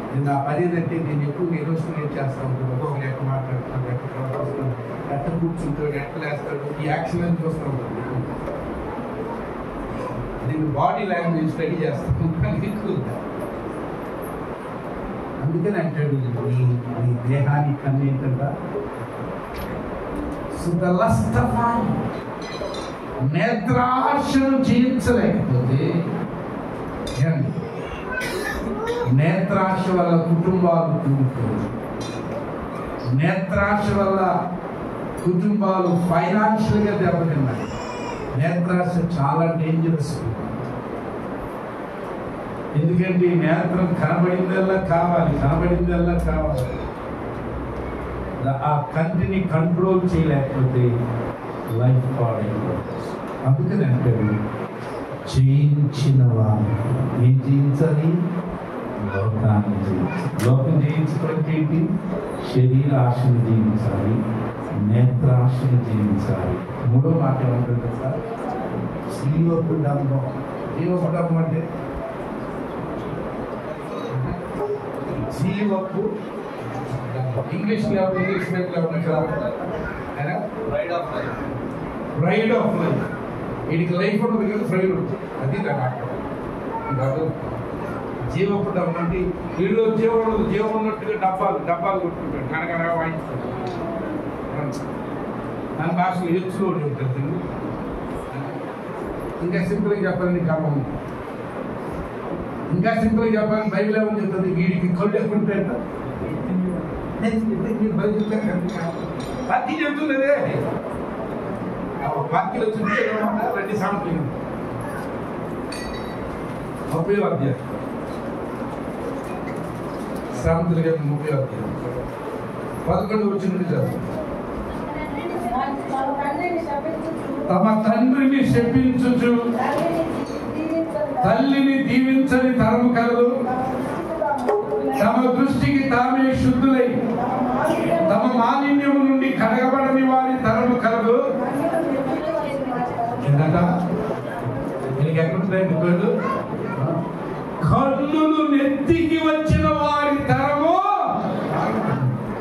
A: నేను నా పని ఏంటంటే నేను ఎక్కువ నెగోషియేట్ చేస్తూ ఉంటాను. ఒక్కొక్కరు ఎట్లా మాట్లాడుతున్నాను, ఎట్లా వస్తాను, ఎట్లా కూర్చుంటాడు, ఎట్లా వేస్తాడు, ఈ యాక్షన్ అని చూస్తూ ఉంటాను. నేను బాడీ లాంగ్వేజ్ స్టడీ చేస్తాను కానీ ఎక్కువ. అందుకని అంటాడు ఈ దేహానికి కన్ను ఏంటంట? నేత్రాశను జయించలేకపోతే, నేత్రాశ వల్ల కుటుంబాలు కూడుకోవచ్చు. నేత్రాశ వల్ల కుటుంబాలు ఫైనాన్షియల్గా దెబ్బతిన్నాయి. నేత్రాశ చాలా డేంజరస్. ఎందుకంటే నేత్రం కనబడిందల్లా కావాలి. ఆ కంటిని కంట్రోల్ చేయలేకపోతే లైఫ్ పాడైపోతుంది. అందుకని అంటారు, జయించిన వారు ఏం జయించాలి? లోకాన్ని జయించాలి. లోకం జయించడం ఏంటి? శరీర ఆశను జయించాలి, నేత్రాశను జయించాలి. మూడో మాట ఏమంటుంది సార్? జీవపు డంబం. జీవపు డంబం అంటే జీవపు ఇంగ్లీష్ ప్రైడ్ ఆఫ్ లైఫ్. వీడికి లైఫ్ ఉంటుంది కదా, ప్రైడ్ ఉంటుంది. అది కాదు జీవపు డబ్బు అంటే వీళ్ళు జీవం ఉన్నట్టుగా డబ్బాలు కొట్టుకుంటాడు, కనకనగా వాయించుకుంటాడు. మన భాషలో హెచ్చులో ఉంటుంది. ఇంకా సింపుల్గా చెప్పాలని కారణం, ఇంకా సింపుల్గా చెప్పాలని బైబిల్ ఏమని చెప్తుంది? వీడికి కళ్ళు ఎక్కుంటాయంట. పార్టీ చెప్తున్నదే, పార్టీలో చూస్తే రెడ్డి సాంప్రదాయం 30వ అధ్యాయం, సామెతల గ్రంథం 30వ అధ్యాయం 11వ వచనం నుండి చదువు. తమ తండ్రిని శపించుచు తల్లిని దీవించని తరము కలదు. తమ దృష్టికి తామే శుద్ధులై తమ మాలిన్యము నుండి కడగబడని వారి తరము కలదు. ఏంటంట? దీనికి ఎక్కడుంటాయండి పేర్లు? కన్నులు నెత్తికి వచ్చిన వారి తరము.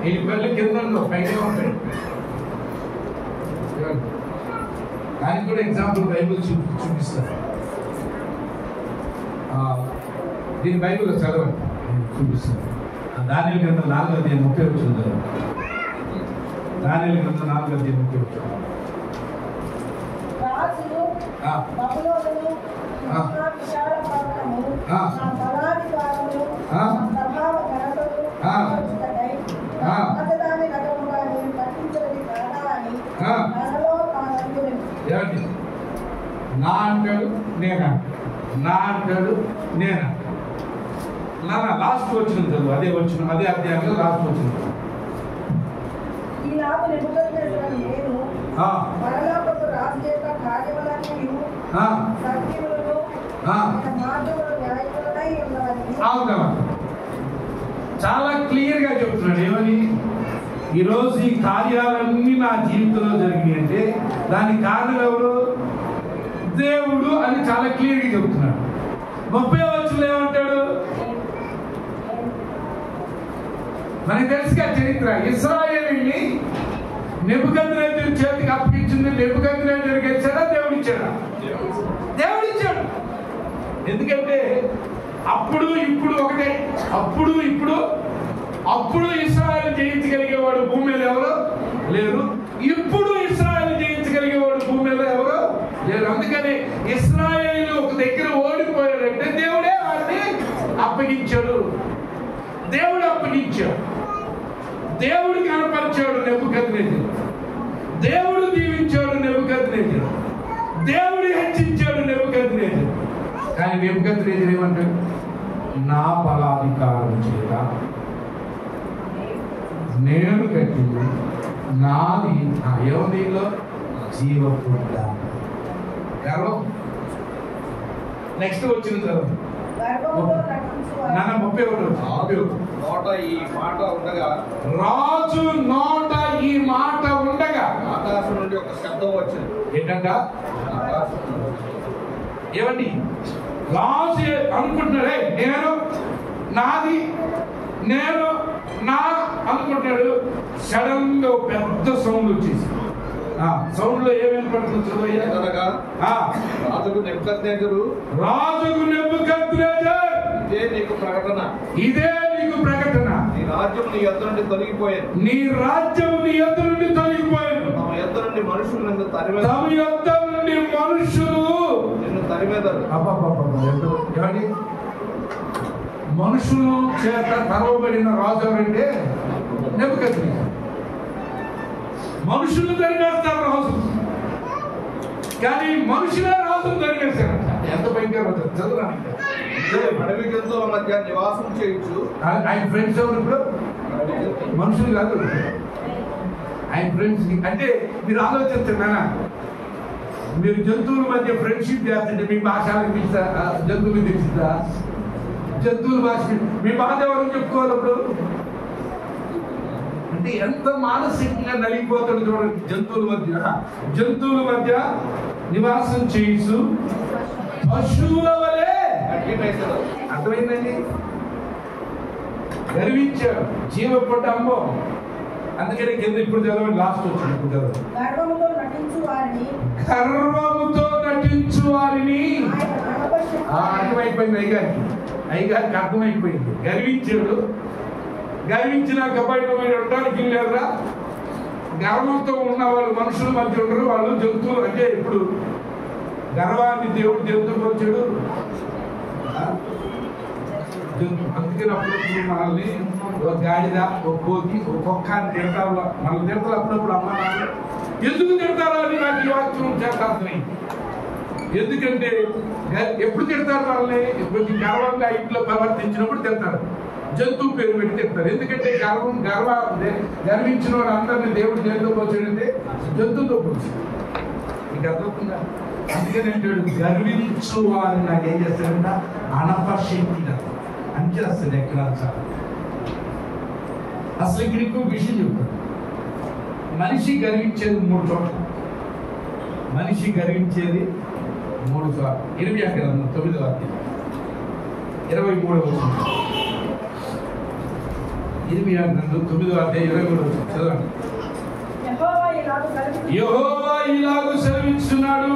A: ఈ పేర్లు కింద పైన ఉంటాయి. దానికి కూడా ఎగ్జాంపుల్ బైబిల్ చూపిస్తారు. దీని బైబిల్లో చదవండి, చూపిస్తాను. దానిలో కింద 4వ అధ్యాయం 30వ వచనం. దానియేలు గ్రంథం 4:30.
D: రాజులు బబులోనును విశాల పర్వతము నా బలాధికారములు ప్రభావ ఘనతలు ఆలోచించటై రాజధాని నగరముగా నేను కట్టించినది కాదా అని మనలో తానందును.
A: ఏమండి? నా అంటాడు నేనా, నా అంటాడు నేనా. నాన్న లాస్ట్ వచ్చిన చదువు, అదే వచ్చిన అదే అధ్యాయంలో లాస్ట్ వచ్చిన.
D: ఈనాడు నెబుకద్నెజరు నేను పరలోకపు రాజు యొక్క కార్యములన్నీయు సత్యములను మార్గములు న్యాయములనై ఉన్నవని
A: చాలా క్లియర్ గా చెప్తున్నాడు. ఏమని? ఈరోజు ఈ కార్యాలన్నీ నా జీవితంలో జరిగినాయి అంటే దానికి కారణం ఎవరు? దేవుడు అని చాలా క్లియర్ గా చెప్తున్నాడు. 30వ వచనంలో ఏమంటాడు? మనకి తెలుసుగా చరిత్ర. ఇశ్రాయేలుని నెబుకద్నెజరు చేతికి అప్పగించింది. నెబుకద్నెజరు గెలిచాడా? దేవుడు ఇచ్చాడా? దేవుడు ఇచ్చాడు. ఎందుకంటే అప్పుడు ఇప్పుడు ఒకటే. అప్పుడు ఇశ్రాయేలు జయించగలిగేవాడు భూమి మీద ఎవరు లేరు. ఇప్పుడు ఇశ్రాయేలు జయించగలిగేవాడు భూమి మీద ఎవరు లేరు. అందుకని ఇశ్రాయేలు ఒక దగ్గర ఓడిపోయాడంటే దేవుడే వాడిని అప్పగించాడు. దేవుడు అప్పగించాడు. దేవుడు కనపరిచాడు నెబుకద్నెజరు. దేవుడు దీవించాడు నెబుకద్నెజరు. దేవుడు హెచ్చించాడు నెబుకద్నెజరు. కానీ నెబుకద్నెజరు ఏమంటాడు? నా బలాధికారం చేత నేను కట్టింది నాది. ఏమో జీవపు గర్వం. నెక్స్ట్ వచ్చిన తర్వాత నాన్న 31.
E: ఈ మాట ఉండగా
A: రాజు నోట ఈ మాట ఉండగా
E: ఆకాశం నుండి ఒక శబ్దం వచ్చింది.
A: ఏంటంట? ఏమండి? రాజు అనుకుంటున్నాడే నేను నాది, నేను నా అనుకుంటాడు. సడన్ గా పెద్ద సౌండ్ వచ్చేసి సౌండ్ లో ఏమేమి పడుతుంది?
E: రాజుకు నెబుకద్నెజరు ఇదే నీకు ప్రకటన,
A: ఇదే నీకు ప్రకటన.
E: నీ రాజ్యం నీ యొద్ద నుండి తొలగిపోయాను.
A: నీ రాజ్యం నీ యొద్ద నుండి తొలగిపోయాను.
E: తమ యొద్ద నుండి మనుషులు నిన్ను తరిమేదారు.
A: ఏమండి? మనుషులు చేత తరవబడిన రాజు ఎవరంటే నెబుకద్నెజరు. మనుషులు తరిమేస్తారు రాజు, కానీ మనుషులే రాజును తరిమేశారంట. ఎంత భయంకర చదువురానికి.
E: అడవి జంతువుల మధ్య నివాసం చేయొచ్చు.
A: ఆయన ఫ్రెండ్స్ ఎవరు? ఇప్పుడు మనుషులు కాదు, ఆయన ఫ్రెండ్స్. అంటే మీరు ఆలోచిస్తున్నారా? మీరు జంతువుల మధ్య ఫ్రెండ్షిప్ చేస్తుంటే మీ భాష జంతువులు తెలిసిందా? జంతువుల భాష మీ బాధ ఎవరు చెప్పుకోవాలి అప్పుడు? అంటే ఎంత మానసికంగా నలిగిపోతాడు చూడండి. జంతువుల మధ్య నివాసం చేయిసు పశువుల వలె. అర్థమైందండి? గర్వించాడు. జీవపడ్డ అమ్మో. అందుకనే కింద ఇప్పుడు చదవండి, లాస్ట్ వచ్చింది. ఇప్పుడు చదవండి.
D: గర్వముతో
A: నటించు వారిని అర్థమైపోయింది. అయ్యగారికి అర్థమైపోయింది. గర్వించాడు. గర్వించినాక బయట మీరు ఉండడానికి లేదురా. గర్వంతో ఉన్న వాళ్ళు మనుషుల మధ్య ఉండరు, వాళ్ళు జంతువులు. అంటే ఇప్పుడు గర్వాన్ని దేవుడు జంతువులు వచ్చాడు. అందుకని అప్పుడప్పుడు మనల్ని ఒక గాడిద, ఒక కోతి, ఒక కుక్క అని తిడతారు. మనల్ని తిడతారు అప్పుడప్పుడు. అమ్మ నాన్న ఎందుకు తిడతారో అని నాకు ఈ వాక్యం చేత అర్థమైంది. ఎందుకంటే ఎప్పుడు తిడతారు మనల్ని? కొంచెం గర్వంగా ఇంట్లో ప్రవర్తించినప్పుడు తిడతారు. జంతువు పేరు పెట్టి తిడతారు. ఎందుకంటే గర్వించిన వాడు అందరినీ దేవుడు జంతువు పోచాడంటే జంతువుతో పోచాడు. మీకు అర్థమవుతుందా? అందుకని గర్వించు వారిని నాకు ఏం చేస్తాడంట? అనపశక్తిగా అంచేస్తుంది. ఎక్కడ చాలా అసలు ఇక్కడ ఇంకో విషయం చెప్తాను. మనిషి గర్వించేది 3 చోట్ల. మనిషి గర్వించేది 3 చోట్ల. 9వ అధ్యాయం 23వ వచనం. 9వ అధ్యాయం 23వ వచనం చదవండి. యెహోవా ఇలాగు సెలవిస్తున్నాడు,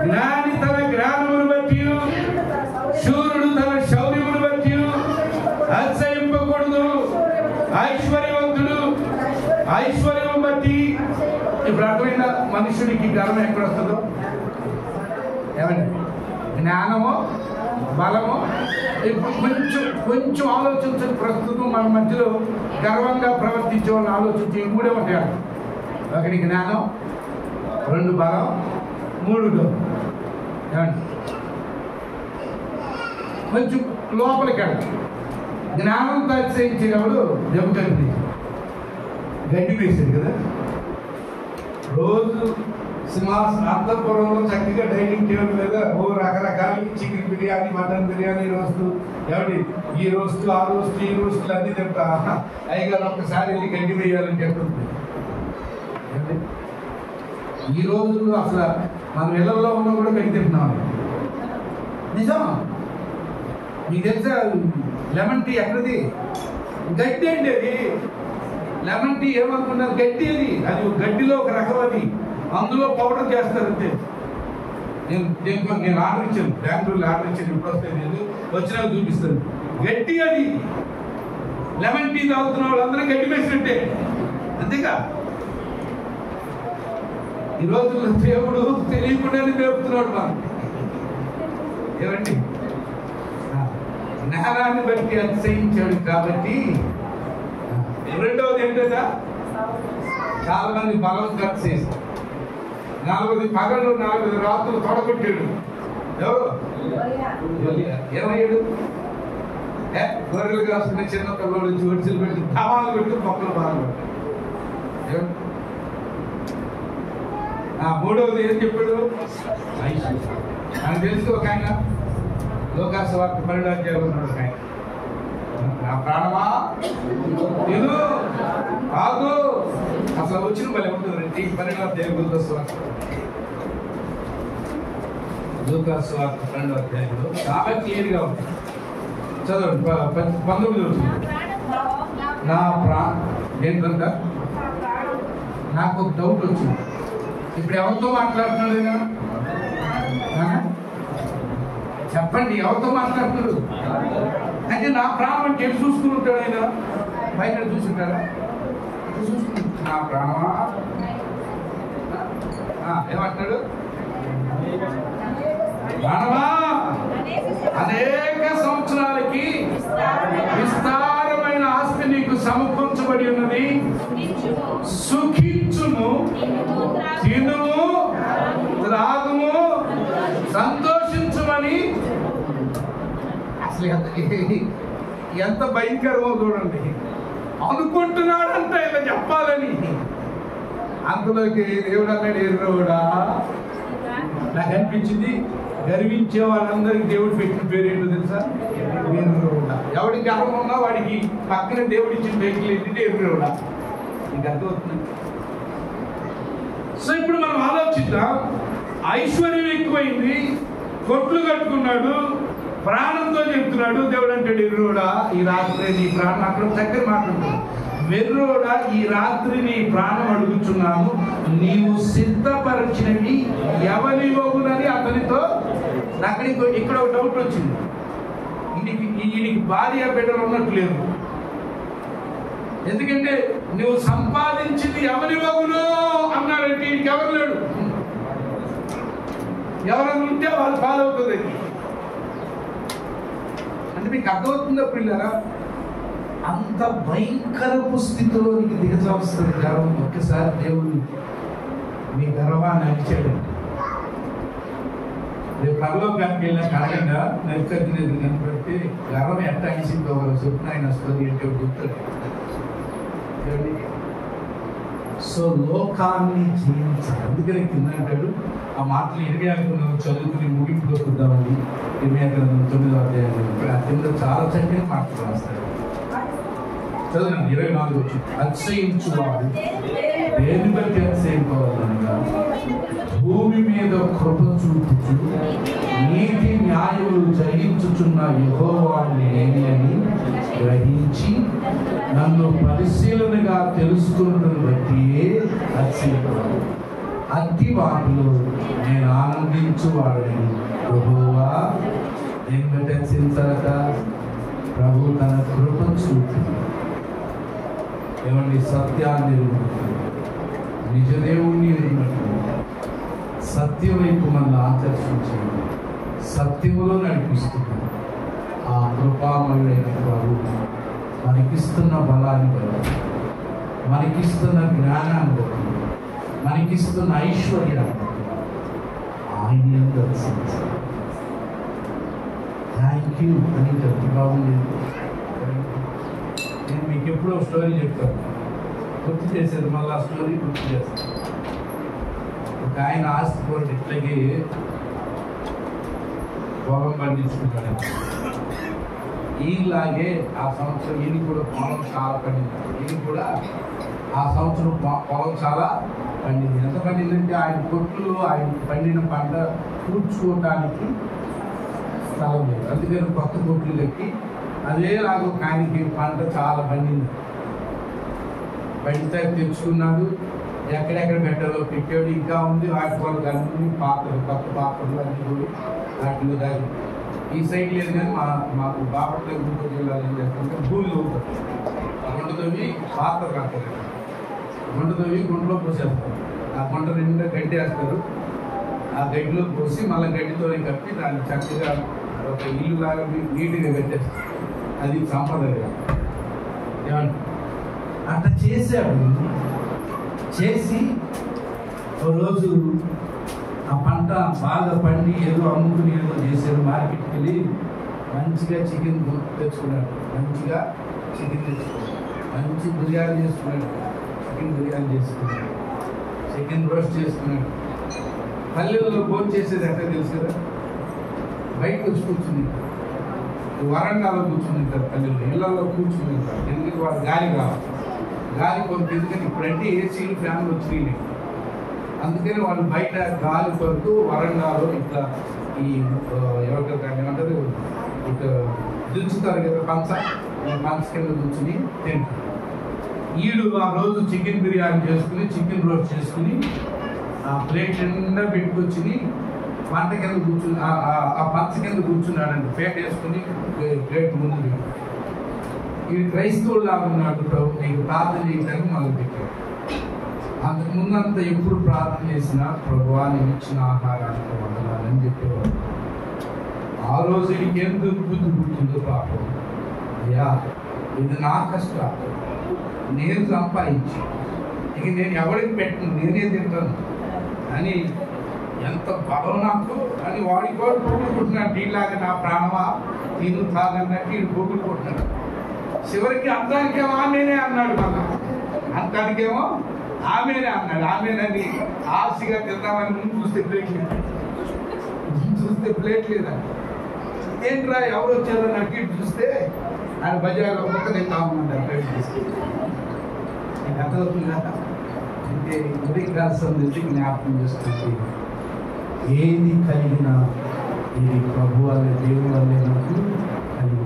A: జ్ఞాని తన జ్ఞానమును బట్టి, శూరుడు తన శౌర్యమును బట్టి అతిశయింపకూడదు. ఐశ్వర్యవంతుడు మనుషుడికి గర్వం ఎక్కడ వస్తుందో ఏమండి? జ్ఞానము, బలము. ఇప్పుడు కొంచెం ఆలోచించండి. ప్రస్తుతం మన మధ్యలో గర్వంగా ప్రవర్తించే వాళ్ళు ఆలోచించి ఈ మూడే ఉంటాయి. ఒకటి జ్ఞానం, 2 బలం, 3 డబ్బు. ఏమండి? కొంచెం లోపలికి వెళ్ళి జ్ఞానంతో అతిశయించేవాడు జబ్బుకండి గడ్డి వేసాడు కదా. రోజు అంతఃపురంలో చక్కగా డైనింగ్ టేబుల్ మీద రకరకాల chicken biryani, mutton biryani roast, ఏమండి ఈ రోస్టు ఆ రోస్టు ఈ రోస్టులు అన్నీ చెప్తా. అయ్యగారు ఒక్కసారి వెళ్ళి గడ్డి వేయాలని చెప్తుంది. ఈ రోజుల్లో అసలు మనం ఇళ్లలో ఉన్నా కూడా గడ్డి తింటున్నాం. నిజం. మీకు తెలుసా లెమన్ టీ ఎక్కడిది? గడ్డి అండి అది. లెమన్ టీ ఏమనుకున్నారు? గడ్డి అది. అది గడ్డిలో ఒక రకం. అది అందులో పౌడర్ చేస్తారు అంతే. నేను ఆర్డర్ ఇచ్చాను, బెంగళూరులో ఆర్డర్ ఇచ్చాను. ఇప్పుడు వస్తే నేను వచ్చినా చూపిస్తాను. గడ్డి అది. లెమన్ టీ తాగుతున్న వాళ్ళందరూ గడ్డి వేసినట్టే, అంతేగా. ఈ రోజుల్లో దేవుడు తెలియకుండానే దేవుతున్నాడు మనం. ఏమండి? జ్ఞానాన్ని బట్టి అతిశయించాడు కాబట్టి. రెండవది ఏంటంటే చాలా మంది బలం ఖర్చు చేశారు. 40 పగలు 40 రాత్రులు తొడగొట్టాడు. ఎవరు? ఏమయ్యాడు? గొర్రెలు కాసుకునే చిన్న పిల్లలు నుంచి ఒడిసిలు పెట్టి తమాలు పెట్టి మొక్కలు బాగా. మూడవది ఏం చెప్పాడు? నాకు తెలుసు ఒక ఆయన లోకాసు వార్త 12వ అధ్యాయంలో ఉన్నాడు ఒక ఆయన. నా ప్రాణమా నేను ఆగు. అసలు వచ్చిన భలే ఉంటుందండి 12వ అధ్యాయం లోకాసు వార్త. లోకాసు వార్త 12వ అధ్యాయంలో చాలా క్లియర్గా ఉంటుంది. చదవండి. 19 నా ఏంటంట నాకు ఒక డౌట్ వచ్చింది. ఇప్పుడు ఎవరితో మాట్లాడుతున్నాడు? చెప్పండి, ఎవరితో మాట్లాడుతున్నాడు? అంటే నా ప్రాణం అంటే ఎటు చూసుకుని ఉంటాడు ఆయన? బయట చూసుంటారా? నా ప్రాణమా ఏమంటాడు? ప్రాణమా అనేక సంవత్సరాలకి విస్తారమైన ఆస్తి నీకు సమకూర్చబడి ఉన్నది. సుఖించుము, తినుము, త్రాగుము, సంతోషించుమని. అసలు ఎంత భయంకరమో చూడండి. అనుకుంటున్నాడంట ఇలా చెప్పాలని. అందులోకి దేవుడు అన్నాడు, ఎర్రోడా. నాకు అనిపించింది గర్వించే వాళ్ళందరికీ దేవుడు పెట్టిన పేరు ఏంటో తెలుసా? ఎర్రోడా. ఎవడికి గర్వం ఉన్నా వాడికి పక్కన దేవుడు ఇచ్చిన పేర్లు ఏంటంటే ఎర్రోడా. నీకు అర్థమవుతుంది. సో ఇప్పుడు మనం ఆలోచిద్దాం. ఐశ్వర్యం ఎక్కువైంది, కొట్లు కట్టుకున్నాడు, ప్రాణంతో చెప్తున్నాడు. దేవుడు అంటాడు, ఎర్రోడా ఈ రాత్రి నీ ప్రాణం. అక్కడ చక్కర మాట్లాడుతున్నాడు. వెర్రోడా ఈ రాత్రి నీ ప్రాణం అడుగుచున్నాము, నీవు సిద్ధపరిచినవి ఎవరివగునని అతనితో. నాకు ఇక్కడ ఒక డౌట్ వచ్చింది. ఈయనకి భార్య బిడ్డలు ఉన్నట్లేదు. ఎందుకంటే నువ్వు సంపాదించింది ఎవరివగును అన్నాడంటే ఈయనకి ఎవరు లేడు. ఎవరైనా ఉంటే వాళ్ళు ఫాలో అవుతుంది. అంటే మీకు అర్థమవుతుందా పిల్లరా? అంత భయంకరపు స్థితిలోనికి దిగజాల్సిన గర్వం. ఒక్కసారి దేవుడు మీ గర్వాన్ని అడిచాడు. రేపు పరలోకానికి వెళ్ళిన కారణంగా నెరవేర్చినది కనబడితే గర్వం ఎట్లా అడిచిందో చెప్తున్నా ఆయన వస్తుంది అంటే గుర్తుంది. సో లోకాన్ని జయించాలి. అందుకని కింద అంటాడు ఆ మాటలు 26 చదువుకుని ముగింపులో చూద్దామండి. 29వ అధ్యాయం కింద చాలా చక్కని మాటలు రాస్తాడు. చదువునండి. 24 వచ్చి అతిశయించువాడు దేని బట్టి అతిశయించుకోవాలనగా భూమి మీద కృప చూపుచు నీతి న్యాయములు జరిగించుచున్న యెహోవాను నేనే అని గ్రహించి నన్ను పరిశీలనగా తెలుసుకున్నను బట్టి అతిశయించువాడు. అతి వాటిలో నేను ఆనందించువాడని యెహోవా దేని బట్టి అతిశయించాలట? ప్రభు తన కృప చూపి ఏమండి సత్యాన్ని నిజదేవుణ్ణి ఉన్నట్టు
B: సత్యం వైపు మనల్ని ఆకర్షించి సత్యములో నడిపిస్తున్నాడు. ఆ కృపామయుడైన ప్రభు మనకిస్తున్న బలాన్ని బట్టి, మనకిస్తున్న జ్ఞానాన్ని బట్టి, మనకిస్తున్న ఐశ్వర్యాన్ని బట్టి ఆయన దర్శించాలి. థ్యాంక్ యూ అని చెప్పి బాగుండేది. నేను మీకు ఎప్పుడో స్టోరీ చెప్తాను, గుర్తు చేసేది మళ్ళీ ఆ స్టోరీ గుర్తు చేస్తాను. ఒక ఆయన ఆస్తిపరుడు ఇట్లాగే పొలం పండించుకుంటాడు. ఈయనలాగే ఆ సంవత్సరం ఈయన కూడా పొలం చాలా పండింది. ఈయన కూడా ఆ సంవత్సరం పొలం చాలా పండింది. ఎంత పండిందంటే ఆయన కొట్లు ఆయన పండిన పంట కూర్చుకోవటానికి స్థలం లేదు. అందుకని కొత్త కొట్లు కట్టి అదేలాగా ఆయనకి పంట చాలా పండింది. పండితే తెచ్చుకున్నాడు, ఎక్కడెక్కడ పెట్టాలో పెట్టాడు. ఇంకా ఉంది వాటి వాళ్ళు అన్ని పాత్రలు, కొత్త పాత్రలు అన్ని కూడా వాటిలో దాగి. ఈ సైడ్ లేదు కానీ మాకు బాపట్ల గుంటూరు జిల్లాలో ఏం చేస్తారంటే భూమిలో ఉంటుంది. గుంటతోవి పాత్ర కడతారు, గుంటతోవి గుంటలో పోసేస్తారు. ఆ గుంట నిండా గడ్డి వేస్తారు. ఆ గడ్డిలో పోసి మళ్ళీ గడ్డితో కప్పి దాన్ని చక్కగా ఒక ఇల్లు లాగా నీట్గా పెట్టేస్తారు. అది సాంప్రదాయం. ఏమంటే అట్లా చేశాడు. చేసి ఒక రోజు ఆ పంట బాగా పండి ఏదో అమ్ముకుని ఏదో చేశాడు. మార్కెట్కి వెళ్ళి మంచిగా చికెన్ తెచ్చుకున్నాడు. మంచిగా చికెన్ తెచ్చుకున్నాడు. మంచి బిర్యానీ చేసుకున్నాడు. చికెన్ బిర్యానీ చేసుకున్నాడు. చికెన్ రోస్ట్ చేసుకున్నాడు. పల్లెల్లో భోజనం చేసేది ఎక్కడ తెలుసు కదా, బయటకు వచ్చి కూర్చుని వరండాలో కూర్చుని ఉంటారు. పల్లెల్లో ఇళ్లలో కూర్చుని ఉంటారు. ఎందుకంటే వాళ్ళు గాలి కావాలి, గాలి కొరకు. ఎందుకంటే ఇప్పుడంటే ఏసీలు ఫ్యాన్లు వచ్చినాయి. అందుకని వాళ్ళు బయట గాలి కొరకు వరండాలో ఇట్లా ఈ ఎవరికైనా ఏమంటారు ఇట్లా దించుతారు కదా, పంచ కింద దించుని తింటారు. ఈడు ఆ రోజు చికెన్ బిర్యానీ చేసుకుని చికెన్ రోస్ట్ చేసుకుని ఆ ప్లేట్ నిండా పెట్టుకొచ్చి పంట కింద కూర్చుని ఆ పంచ కింద కూర్చున్నాడండి. ప్లేట్ వేసుకుని ప్లేట్ ముందు ఈ క్రైస్తవుడు లాగా ఉన్నాడు. ప్రభు నీకు ప్రార్థన చేయడానికి మొదలుపెట్టాడు. అంతకు ముందంతా ఎప్పుడు ప్రార్థన చేసినా ప్రభువా నేను ఇచ్చిన ఆహారానికి వందనాలని చెప్పేవాడు. ఆ రోజు ఎందుకు బుద్ధి పుట్టిందో పాపం, అయ్యా ఇది నా కష్టాలు, నేను సంపాదించి ఇక నేను ఎవరికి పెట్టను, నేనే తింటాను అని ఎంత బలం నాకు అని వాడికి వాడు పొగుడుకుంటున్నాడు. నీలాగా నా ప్రాణమా నేను తాగన్నట్టు వీడు పొగుడుకుంటున్నాడు. చివరికి అంతానికేమో ఆమెనే అన్నాడు. మళ్ళా అంతానికేమో ఆమెనే అన్నాడు. ఆమెనని ఆశగా తిందామని ముందు చూస్తే ప్లేట్ లేదా, ఏంట్రా ఎవరు వచ్చారో నాకు ఇటు చూస్తే ఆయన బజార్లో ఒక్క తింటా ఉన్నాడు. ప్లేట్ తీసుకెళ్ళి అర్థమవుతుందా అంటే ఉదయం రాసం నుంచి జ్ఞాపకం చేస్తుంది. ఏది కలిగినా ఇది ప్రభు వల్లే, దేవుని వల్లే నాకు కలిగి.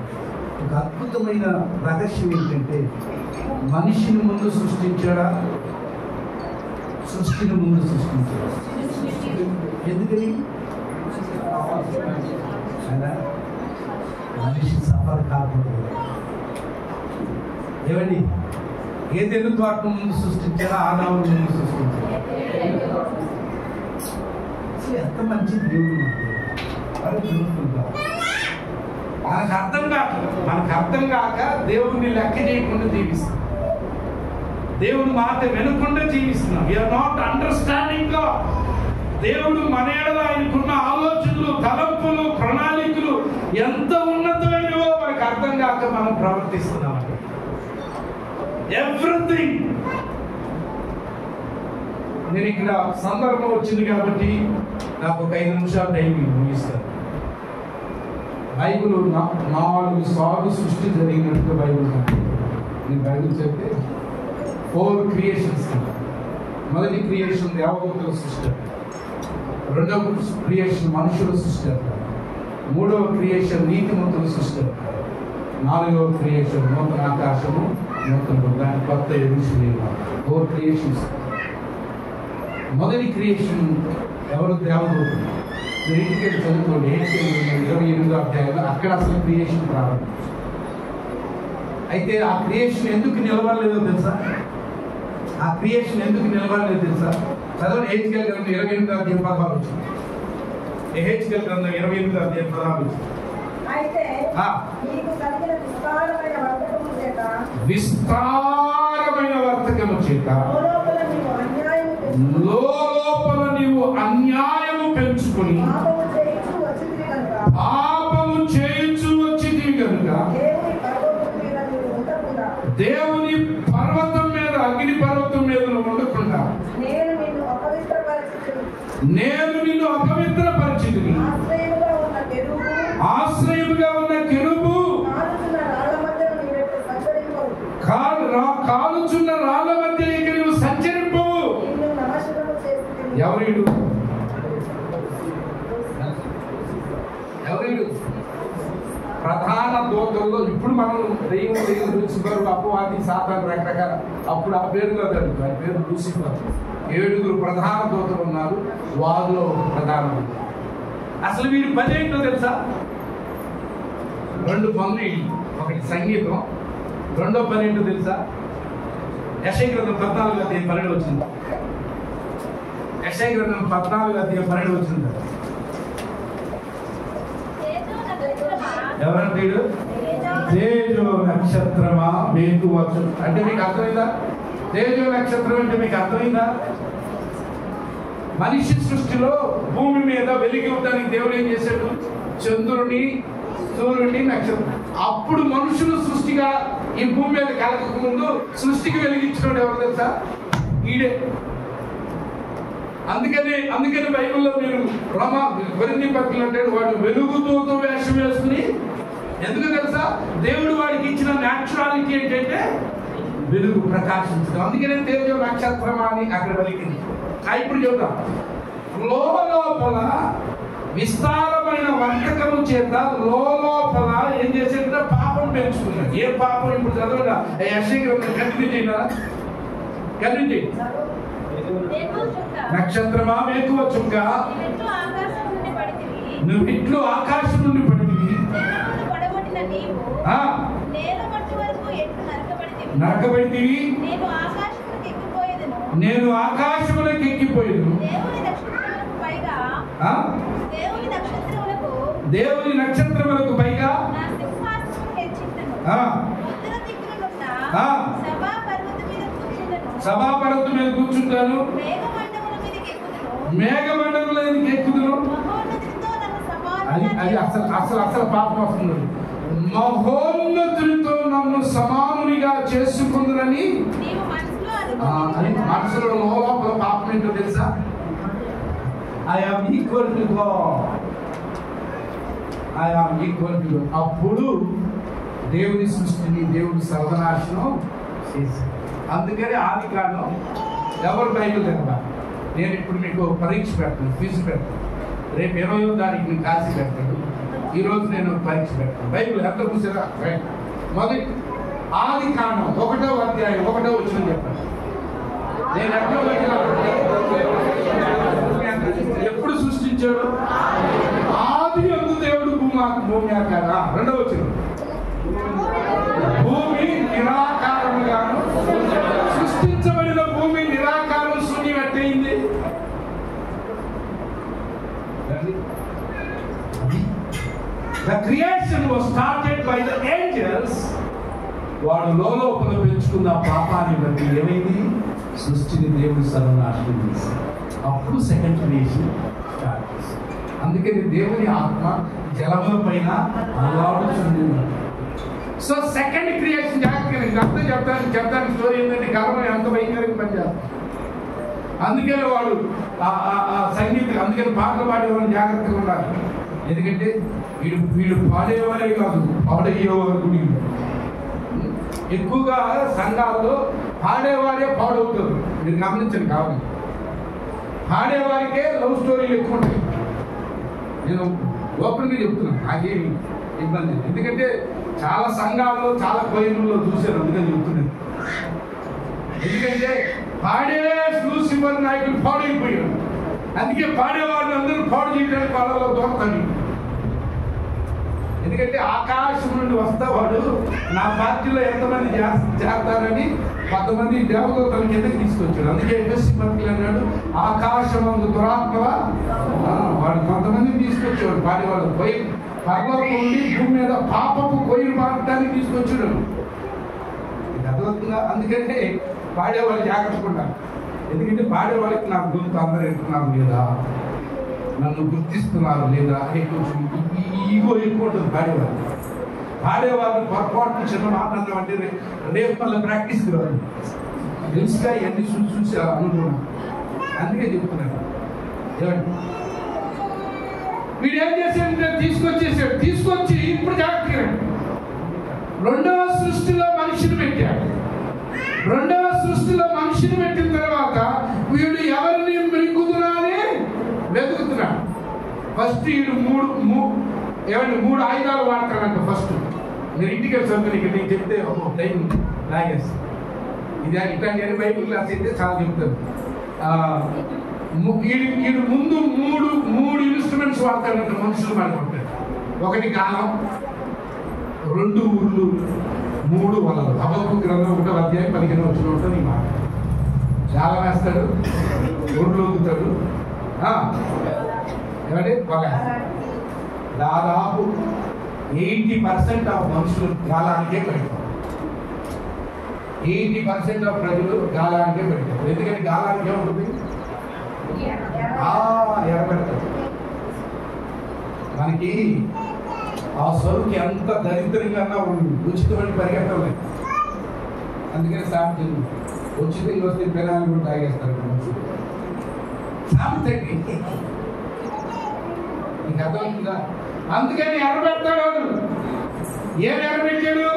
B: ఒక అద్భుతమైన రహస్యం ఏంటంటే మనిషిని ముందు సృష్టించాడా, సృష్టిని ముందు సృష్టించాడా? ఎందుకని మనిషి సఫర్ కాకూడదు. ఏమండి, ఏదెను తోటను ముందు సృష్టించారా, ఆదామును ముందు సృష్టించారా? ఎంత మంచి దేవుడు మనకు అర్థం కాక దేవుడిని లెక్క చేయకుండా జీవిస్తాం. దేవుడు మాట వినకుండా జీవిస్తున్నాం. We are not understanding God. దేవుడు మన ఎడల ఆయనకున్న ఆలోచనలు, తలంపులు, ప్రణాళికలు ఎంత ఉన్నతమైనవో మనకు అర్థం కాక మనం ప్రవర్తిస్తున్నామండి. ఎవ్రీథింగ్. నేను ఇక్కడ సందర్భం వచ్చింది కాబట్టి నాకు ఒక 5 నిమిషాలు టైం ముగిస్తాను. బైబిల్ 4 సార్లు సృష్టి జరిగినట్టుగా బైబిల్ నేను బైబిల్ చెప్తే 4 క్రియేషన్స్. మొదటి క్రియేషన్ దేవదూతల సృష్టి, రెండవ క్రియేషన్ మనుషుల సృష్టి, మూడవ క్రియేషన్ నీతిమంతుల సృష్టి, నాలుగవ క్రియేషన్ నూతన ఆకాశము నూతన దాని కొత్త యెరూషలేము. 4 క్రియేషన్స్. మొదటి క్రియేషన్ ఎవరు? దేవదూతలు. ఇంటికి చదువుకోండి, 28వ అధ్యాయంలో అక్కడ అసలు క్రియేషన్ ప్రారంభించారు. అయితే ఆ క్రియేషన్ ఎందుకు నిలబడలేదో తెలుసా? ఆ క్రియేషన్ ఎందుకు నిలబడలేదు తెలుసా?
A: చదవండి. హెచ్కేల్ గ్రంథం 28వ అధ్యాయం 16 వచ్చింది. హెచ్కేల్ గ్రంథం 28వ అధ్యాయం 16 వచ్చింది.
D: అయితే నీకు కలిగిన విస్తారమైన వర్తకము చేత
A: లోపల నీవు అన్యాయము పెంచుకుని పాపము చేయించు వచ్చింది కనుక దేవుని పర్వతం మీద అగ్ని పర్వతం మీద ఉండకుండా నేను నిన్ను అపవిత్రపరిచితిని. ఆశ్రయముగా ఉన్న కెరూబు కాలుచున్న రాళ్ళ మధ్య నువ్వు సంచరింపవు. ఎవరీడు? ప్రధాన దూతల్లో ఇప్పుడు మనం దెయ్యం లూసిఫర్, అపవాది, సాతాను రకరకాల. అప్పుడు ఆ పేరు కాదు, ఆ పేరు లూసిఫర్. 7 ప్రధాన దూతలు ఉన్నారు, వారిలో ప్రధాన. అసలు వీడి పని ఏంటో తెలుసా? 2 పనులు. ఒకటి సంగీతం, రెండో పని ఏంటో తెలుసా? యెషయా గ్రంథం 14వ అధ్యాయం 12 వచ్చింది. యెషయా గ్రంథం 14వ అధ్యాయం 12 వచ్చింది. ఎవరంటే వీడు? తేజో నక్షత్రమా మేఘవచ్చు. అంటే మీకు అర్థమైందా? తేజో నక్షత్రం అంటే మీకు అర్థమైందా? మనిషి సృష్టిలో భూమి మీద వెలిగి ఉండడానికి దేవుడు ఏం చేశాడు? చంద్రుని, సూర్యుడిని, నక్షత్రం. అప్పుడు మనుషులు సృష్టిగా ఈ భూమి మీద కలగక ముందు సృష్టికి వెలిగించినాడు ఎవరు తెలుసా? ఈడే. అందుకని బైబిల్లో మీరు కొరింథీ పత్రికలో అంటాడు, వాడు వెలుగుతూతో వేషం వేసుకుని. ఎందుకు తెలుసా? దేవుడు వాడికి ఇచ్చిన న్యాచురాలిటీ ఏంటంటే వెలుగు, ప్రకాశించడం. అందుకనే తేజో నక్షత్రం అని అక్కడ వెలిగింది. ఇప్పుడు చెబుతాం. లోపల విస్తారమైన వర్తకము చేత లోపల ఏం చేసేటంటే పాపం పెంచుకున్నాడు. ఏ పాపం? ఇప్పుడు చదవగా యెషయా కంటిన్యూ. నక్షత్రమా మేకువ చుక్క, నువ్వు ఇట్లు ఆకాశం నుండి పడితివి, నరకబడితివి, నేను ఆకాశములకు ఎక్కిపోయేను. దేవుని నక్షత్రములకు పైగా సభాపర్వతం మీద కూర్చుంటాను, మేఘమండలంలో ఎక్కుదును. అది అసలు పాపం వస్తుంది. మహోన్నతునితో నన్ను సమానునిగా చేసుకుందునని అని మనసులో లోపల పాపం ఏంటో తెలుసా? I am equal to God, I am equal to God. అప్పుడు దేవుని సృష్టిని దేవుని సర్వనాశనం చేశాడు. అందుకని ఆది కాలం ఎవరు బైబిల్ తెరవా? నేను ఇప్పుడు మీకు పరీక్ష పెడతాను, ఫీజు పెడతాను. రేపు 20వ తారీఖు నేను కాశీ పెడతాను. ఈరోజు నేను పరీక్ష పెడతాను. బైబిల్ ఎంత చూసారా? మొదటి ఆది కాండం 1వ అధ్యాయం 1వ వచనం చెప్పాను. నేను ఎప్పుడు సృష్టించాడు? ఆది యందు దేవుడు భూమి ఆకారా. 2వ వచనం, భూమి నిరాకారముగాను, సృష్టించబడిన భూమి నిరాకారం, శూన్యం ఎట్టయింది. The creation was started by the angels. వాడు లోపల పెంచుకున్న పాపాన్ని బట్టి ఏమైంది? సృష్టిని దేవుడు సర్వనాశనం చేశాడు. అప్పుడు సెకండ్ క్రియేషన్ స్టార్ట్ చేశాడు. అందుకని దేవుని ఆత్మ జలముల పైన అల్లాడుతుంది. సో సెకండ్ క్రియేషన్ జాగ్రత్తగా అర్థం చెప్తాను స్టోరీ ఏంటంటే గర్వం ఎంత భయంకరంగా పనిచేస్తాం. అందుకని వాడు సంగీతం, అందుకని పాటలు పాడేవాళ్ళు జాగ్రత్తగా ఉండాలి. ఎందుకంటే వీళ్ళు పాడేవారే కాదు, పాడయ్యేవారు కూడా. ఎక్కువగా సంఘాల్లో పాడేవారే పాడవుతారు. మీరు గమనించండి. కావాలి పాడేవారికే లవ్ స్టోరీలు ఎక్కువ ఉంటాయి. నేను ఓపెన్గా చెప్తున్నాను, నాకేమి ఇబ్బంది. ఎందుకంటే చాలా సంఘాల్లో చాలా కోయిల్లో చూశాను, అందుకని చెప్తున్నాను. ఎందుకంటే పాడే లూసిఫర్ నాయకులు పాడైపోయాడు. అందుకే పాడేవాడిని అందరూ పాడు చేయడానికి వాళ్ళలో దొరకతాడు. ఎందుకంటే ఆకాశం నుండి వస్తావాడు నా పార్టీలో ఎంతమంది చేస్తారని కొంతమంది దేవదూతల కిందకి తీసుకొచ్చాడు. అందుకే ఎఫెసీ పత్రికలో అన్నాడు ఆకాశమందు దురాత్మల వాడు కొంతమందిని తీసుకొచ్చాడు. పాడేవాడు పోయి పర్వతం నుండి భూమి మీద పాపపు కొయ్యలు పాడటానికి తీసుకొచ్చాడు. ఇది అర్థమవుతుందా? అందుకంటే పాడేవాళ్ళు జాగ్రత్తగా ఉండాలి. ఎందుకంటే పాడేవాళ్ళకి నాకు గొంతు అందరూ వింటున్నారు లేదా, నన్ను గుర్తిస్తున్నారు లేదా అనే కొంచెం ఈగో ఎక్కువ ఉంటుంది పాడేవాళ్ళు. పాడేవాళ్ళు పొరపాటు చిన్న మాట అంటే రేపు మళ్ళీ ప్రాక్టీస్కి రాదు. తెలుసుగా ఇవన్నీ చూసి అనుకున్నాను. అందుకే చెప్తున్నాను. ఏమండి వీడు ఏం చేశాడు? తీసుకొచ్చి ఇప్పుడు జాగ్రత్తగా రెండవ సృష్టిలో మనిషిని పెట్టాడు. రెండవ సృష్టిలో మనిషిని పెట్టిన తర్వాత వీడు ఎవరిని మృంగుతున్నా అని వెతుకుతున్నాడు. ఫస్ట్ వీడు మూడు ఆయుధాలు వాడతాడంట. ఫస్ట్ మీరు ఇంటికి వెళ్తాను ఇక్కడ నేను చెప్తే టైం లాగేస్తాను. ఇది ఇట్లాంటి బైబిల్ క్లాస్ అయితే చాలా చెప్తాను. వీడు ముందు మూడు ఇన్స్ట్రుమెంట్స్ వాడతాడంట మనుషులు వాడుకుంటాడు. ఒకటి గాలం, 2 ఊర్లు, 3 వలలు. హబక్కు గ్రంథం 1వ అధ్యాయం 15వ వచనం ఉంటుంది. ఈ మాట గాలం వేస్తాడు, ఊర్లు ఊగుతాడు, ఏమంటే వల. దాదాపు 80% ఆఫ్ మనుషులు గాలానికే పెడతారు. 80% ఆఫ్ ప్రజలు గాలానికే పెడతారు. ఎందుకంటే గాలానికే ఉంటుంది ఎరబెడతారు. మనకి ఆ సరుకు ఎంత దరిద్రంగా ఉచితమని పరిగెత్తలేదు. అందుకని సామెత ఉచితంగా వస్తే పెనాలు కూడా తాగేస్తారు మనుషులు. సామెత నీకు అర్థమవుతుందా? అందుకని ఎరబెడతాడు. ఏం ఎరబెట్టాడు?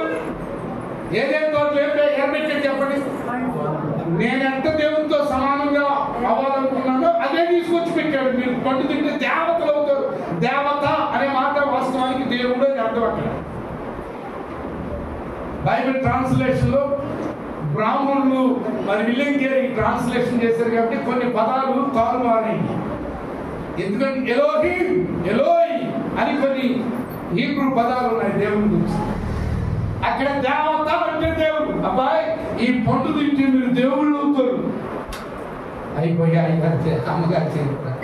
A: ఏదేం తోటలు ఎరబెట్టాడు చెప్పండి. నేను ఎంత దేవునితో సమానంగా అవ్వాలనుకున్నానో అదే తీసుకొచ్చి పెట్టాడు. మీరు పండు తింటే దేవతలు అవుతారు. దేవత అనే మాట వాస్తవానికి దేవుడు అని అర్థం. అక్కడ బైబిల్ ట్రాన్స్లేషన్ లో బ్రాహ్మణులు మరి విలియం కేరీ ట్రాన్స్లేషన్ చేశారు కాబట్టి కొన్ని పదాలు తారుమారాయి. ఎందుకంటే ఎలోయి అని కొన్ని హీబ్రూ పదాలు ఉన్నాయి దేవుని గురించి. అక్కడ దేవత అంటే దేవుడు. అబ్బాయి ఈ పండు తింటే మీరు దేవుళ్ళు అవుతారు. అయిపోయి అమ్మగారు చేస్తారు.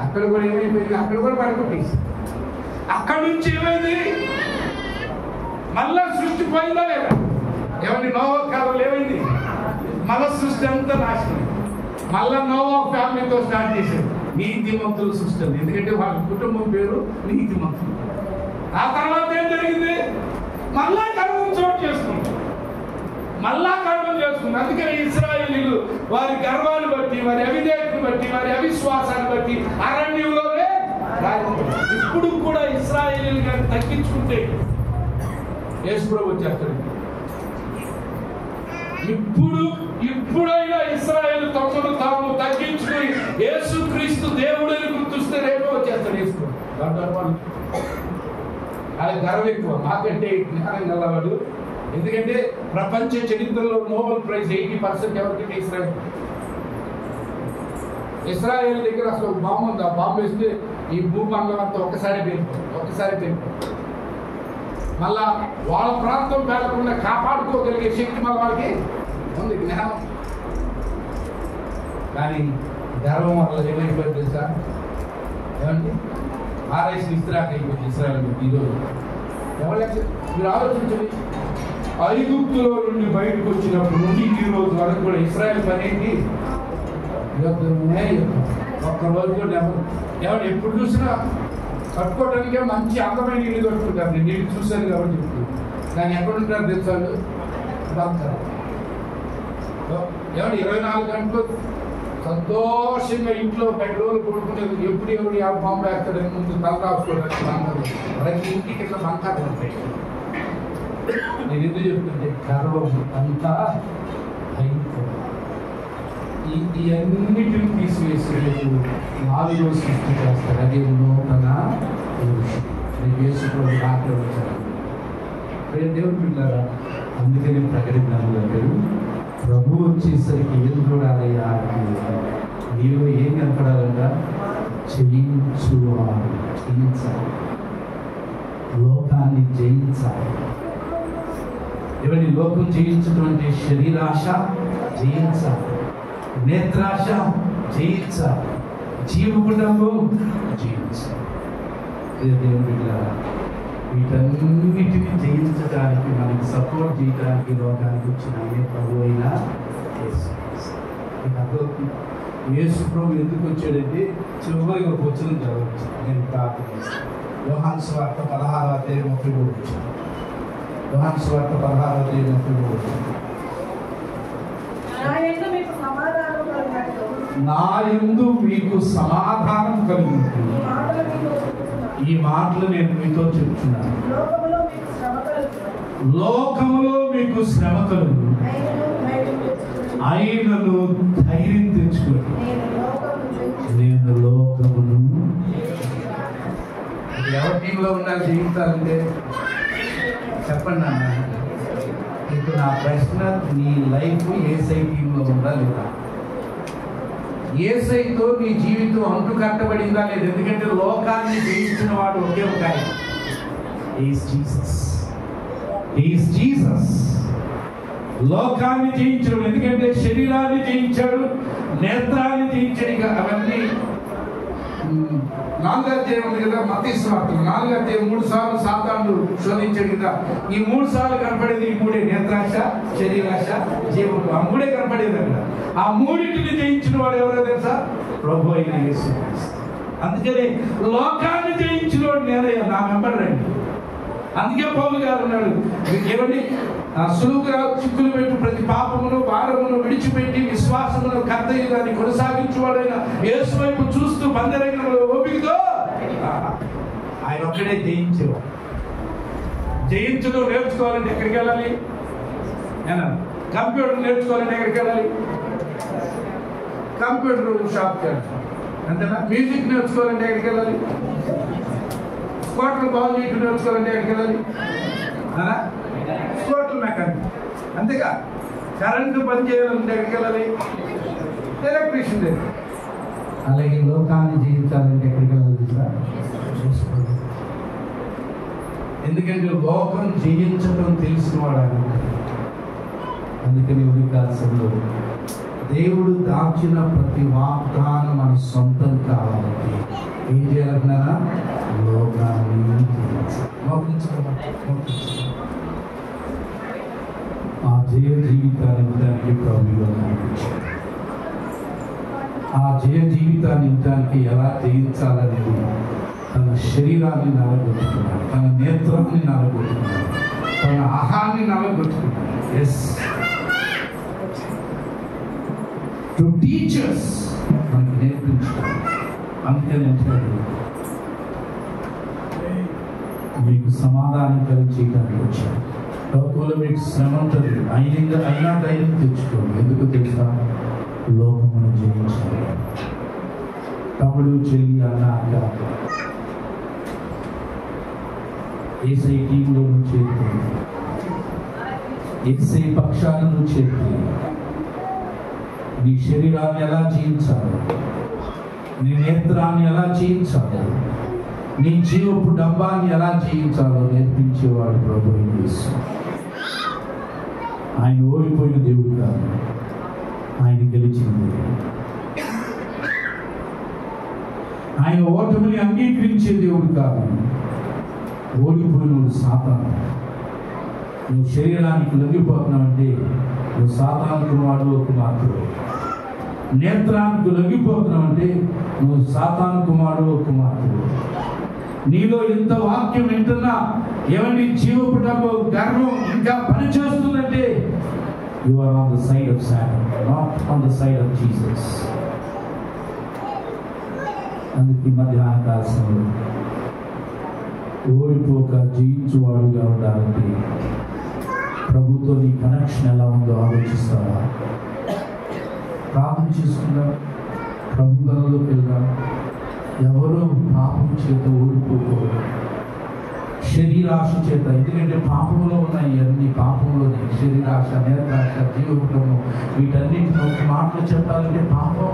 A: అక్కడ కూడా ఏమైపోయింది? అక్కడ కూడా పడుకుంటేసి అక్కడ నుంచి ఏమైంది? మళ్ళా సృష్టి పోయిందా లేదా? ఏమండి నోవా కాలంలో ఏమైంది? మళ్ళా సృష్టి అంతా నాశనం. మళ్ళా నోవా ఫ్యామిలీతో స్టార్ట్ చేశారు. నీతిమంతుల సృష్టి. ఎందుకంటే వాళ్ళ కుటుంబం పేరు నీతిమంతులు. ఆ తర్వాత ఏం జరిగింది? మళ్ళా గర్వం చోటు చేసుకుంటారు. అందుకని ఇశ్రాయేలీయులు వారి గర్వాన్ని బట్టి, వారి అవిధేయతను బట్టి, వారి అవిశ్వాసాన్ని బట్టి అరణ్యంలోనే ఇప్పుడు కూడా ఇశ్రాయేలీయులు గారిని తగ్గించుకుంటే యేసు ప్రభు వచ్చేస్తాడు. ఇప్పుడైనా ఇశ్రాయేలు తమను తాము తగ్గించుకుని యేసుక్రీస్తు దేవుడని గుర్తిస్తే రేపే వచ్చేస్తాడు యేసు ప్రభు. అది గర్వం ఎక్కువ, మాకంటే జ్ఞానం గలవాడు. ఎందుకంటే ప్రపంచ చరిత్రలో నోబెల్ ప్రైజ్ 80% ఎవరికి? ఇస్రాయేల్ దగ్గర అసలు బాంబు ఉంది. ఆ బాంబు వేస్తే ఈ భూమండలం అంతా ఒక్కసారి పేరు. మళ్ళా వాళ్ళ ప్రాంతం పేరకుండా కాపాడుకోగలిగే శక్తి మళ్ళీ వాళ్ళకి ఉంది, జ్ఞానం. కానీ గర్వం వల్ల ఏమైపోయింది తెలుసా? ఏమండి ఆర్ఐసి ఇస్రాక్ అయిపోయింది ఇస్రాయేల్. ఈరోజు ఎవరు మీరు ఆలోచించండి. ఐగుప్తులో నుండి బయటకు వచ్చినప్పుడు నుండి ఈ రోజు వరకు కూడా ఇస్రాయేల్ పని ఏంటి? యుద్ధమే యుద్ధం. ఒక్కరోజు కూడా ఎవరు ఎప్పుడు చూసినా కట్టుకోవడానికే మంచి అందమైన ఇల్లు కట్టుకుంటారు. నేను నీళ్ళు చూశాను కాబట్టి చెప్తాను. కానీ ఎక్కడుంటారు తెలుసా? బంకర్. ఎవరు 24 గంటలు సంతోషంగా ఇంట్లో 10 రోజులు కొడుకునేది. ఎప్పుడు ఎవరు బాంబు వేస్తాడని ముందు తల రాసుకోవడానికి బంకర్. ప్రతి ఇంటికి ఇట్లా బంకర్లు ఉంటాయి. నేను ఎందుకు చెప్తుంటే గర్వం అంతా ఇవన్నిటిని తీసివేసి రేపు 4వ సృష్టి చేస్తారు. అదే నూతన యేసుప్రభు డాక్టర్ వచ్చారు. దేవుడు పిల్లరా, అందుకని ప్రకటించారు. ప్రభు వచ్చేసరికి ఏం చూడాలయ్యా? నీలో ఏం కనపడాలంట? చేయించాలి.
B: లోకాన్ని జయించాలి. ఎవరి లోకం జయించడం అంటే శరీరాశ జయించాలి, నేత్రాశ జయించాలి, జీవకుటంబం జయించాలి. దేవుని బిడ్డలారా, వీటన్నిటిని జయించడానికి మనకి సపోర్ట్ చేయడానికి లోకానికి వచ్చిన ప్రభు అయిన యేసు ప్రభు ఎందుకు వచ్చాడంటే చివరికి ఒక వచనం చదవచ్చు. నేను ప్రార్థన చేస్తాను. యోహాను సువార్త 16:33. యోహాను సువార్త 16:33.
D: నా యందు మీకు సమాధానం కలుగునట్లు
B: నా యందు మీకు సమాధానం కలుగుతుంది.
D: ఈ మాటలు మీకు చెబుతున్నాను.
B: ఈ మాటలు నేను మీతో చెప్తున్నాను.
D: లోకములో మీకు శ్రమ కలుగును.
B: లోకములో మీకు శ్రమ కలుగు,
D: అయినను ధైర్యం తెచ్చుకోండి.
B: అయినను ధైర్యం తెచ్చుకోండి.
D: నేను లోకమును జయించి
B: నేను లోకమును. ఎవరి టీంలో ఉండాలి జయించాలంటే చెప్పండి అన్న. ఇప్పుడు నా ప్రశ్న, నీ లైఫ్ ఏసై టీంలో ఉందా లేదా? ఏసైతో నీ జీవితం అంటు కట్టబడిందా లేదు? ఎందుకంటే లోకాన్ని జయించిన వాడు ఒకే ఒక ఆయన, ఈజ్ జీసస్. Is Jesus. లోకాన్ని జయించడం, ఎందుకంటే శరీరాన్ని జయించాడు, నేత్రాన్ని జయించాడు. ఇక అవన్నీ
A: 4వ అధ్యాయం ఉంది కదా, మత్తయి సువార్త 4వ అధ్యాయం 3 సార్లు సాతానుడు శోధించాడు కదా. ఈ 3 సార్లు కనపడేది ఈ 3 నేత్రాశ, శరీరాశ, జీవము. ఆ 3 కనపడేది అక్కడ. ఆ 3టిని జయించిన వాడు ఎవరో తెలుసా? ప్రభు అయిన యేసుక్రీస్తు. అందుకని లోకాన్ని జయించిన వాడు నేనయ్యా, నా మెంబర్ రండి. అందుకే పౌలు గారు ఉన్నాడు, ఏమండి, సులువుగా చిక్కులు పెట్టి ప్రతి పాపమును భారమును విడిచిపెట్టి విశ్వాసమును కర్తయ్య దాన్ని కొనసాగించువాడైన యేసు వైపు చూస్తూ పందరంగంలో ఓపికతో ఆయన ఒక్కడే జయించేవాడు. జయించడం నేర్చుకోవాలంటే ఎక్కడికి వెళ్ళాలి? కంప్యూటర్ నేర్చుకోవాలంటే ఎక్కడికి వెళ్ళాలి? కంప్యూటర్ షాప్కి వెళ్ళాలి. అంతేనా? మ్యూజిక్ నేర్చుకోవాలంటే ఎక్కడికి వెళ్ళాలి? స్కూటర్ బాగు చేయడం నేర్చుకోవాలంటే ఎక్కడికి వెళ్ళాలి? Scooter mechanic. అంతేగా? కరెంటు పని చేయాలంటే ఎక్కడికి వెళ్ళాలి? ఎలక్ట్రీషియన్ దగ్గర.
B: అలాగే లోకాన్ని జీవించాలంటే ఎక్కడికి వెళ్ళాలి సార్? ఎందుకంటే లోకం జయించడం తెలిసిన వాడు. అందుకని ఉదయకాలంలో దేవుడు దాచిన ప్రతి వాగ్దానం మన సొంతం కావాలంటే ఏం చేయాలన్నారా? లోకాన్ని ఆ జయ జీవితాన్ని దానికి ప్రభువుగా కనిపించాడు. ఆ జయ జీవితాన్ని దానికి ఎలా జయించాలనేది తన శరీరాన్ని నలగొట్టుకున్నాడు, తన నేత్రాన్ని నలగొట్టుకున్నాడు, తన ఆహాన్ని నలగొట్టుకున్నాడు. ఎస్, టు టీచర్స్ మనకి నేర్పించాడు. అందుకని అంటాడు, మీకు సమాధానం కలిగించడానికి వచ్చాడు. లోకంలో మీకు శ్రమ ఉంటుంది, అయినా ధైర్యం తెచ్చుకోండి. ఎందుకు తెలుసా? లోకమును జయించాలి. తమ్ముడు, చెల్లి, అన్న, అక్క, ఏసై టీంలో నువ్వు చేరుతుంది, ఏసై పక్షాలను నువ్వు చేరుతుంది. నీ శరీరాన్ని ఎలా జయించాలి, నీ నేత్రాన్ని ఎలా జయించాలి, నీ జీవపు డబ్బాన్ని ఎలా జయించాలో నేర్పించేవాడు ప్రభు యేసు. ఆయన ఓడిపోయిన దేవుడు కాదు, ఆయన గెలిచిన దేవుడు. ఆయన ఓటమిని అంగీకరించే దేవుడు కాదు, ఓడిపోయిన సాతాను. నువ్వు శరీరానికి లొంగిపోతున్నావంటే నువ్వు సాతాను కుమారుడు కుమార్తెడు. నేత్రానికి లొంగిపోతున్నావంటే నువ్వు సాతాను కుమారుడు కుమార్తెడు. నీలో ఇంత వాక్యం వింటున్నా ఏమండి, జీవపు డబ్బు గర్వం ఇంకా పనిచేస్తుందంటే you are on the side of Satan, not on the side of Jesus. అందుకే మధ్యాహ్న కాలంలో ఓడిపోక జయించువాడుగా ఉండాలంటే ప్రభుతో నీ కనెక్షన్ ఎలా ఉందో ఆలోచిస్తావా? ప్రార్థన చేసుకుందా, ప్రభు గలలోకి వెళ్దాం. ఎవరో పాపం చేత ఓడిపోకూడదు, శరీరాశ చేత. ఎందుకంటే పాపంలో ఉన్నాయి అన్ని, పాపంలోనే శరీరాశ, నేత్రాశ, జీవము, వీటన్నిటిని ఒక మాటలు చెప్పాలంటే పాపం.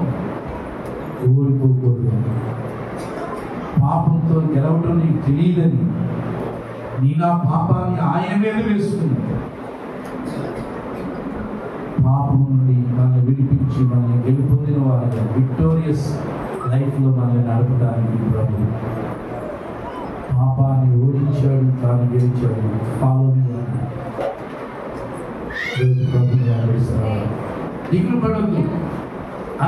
B: ఓడిపోకూడదు. పాపంతో గెలవడం నీకు తెలియదని నీ నా పాపాన్ని ఆయన మీద వేసుకుని పాపం నుండి మనల్ని విడిపించి మనల్ని గెలుపొందిన వారిగా విక్టోరియస్ లైఫ్లో మనల్ని నడపడానికి ప్రభు పాపాన్ని ఓడించాడు, తాను గెలిచాడు. ఫాలో ప్రభుని ఆలోచిస్తున్నాడు. దిగులు పడొద్దు.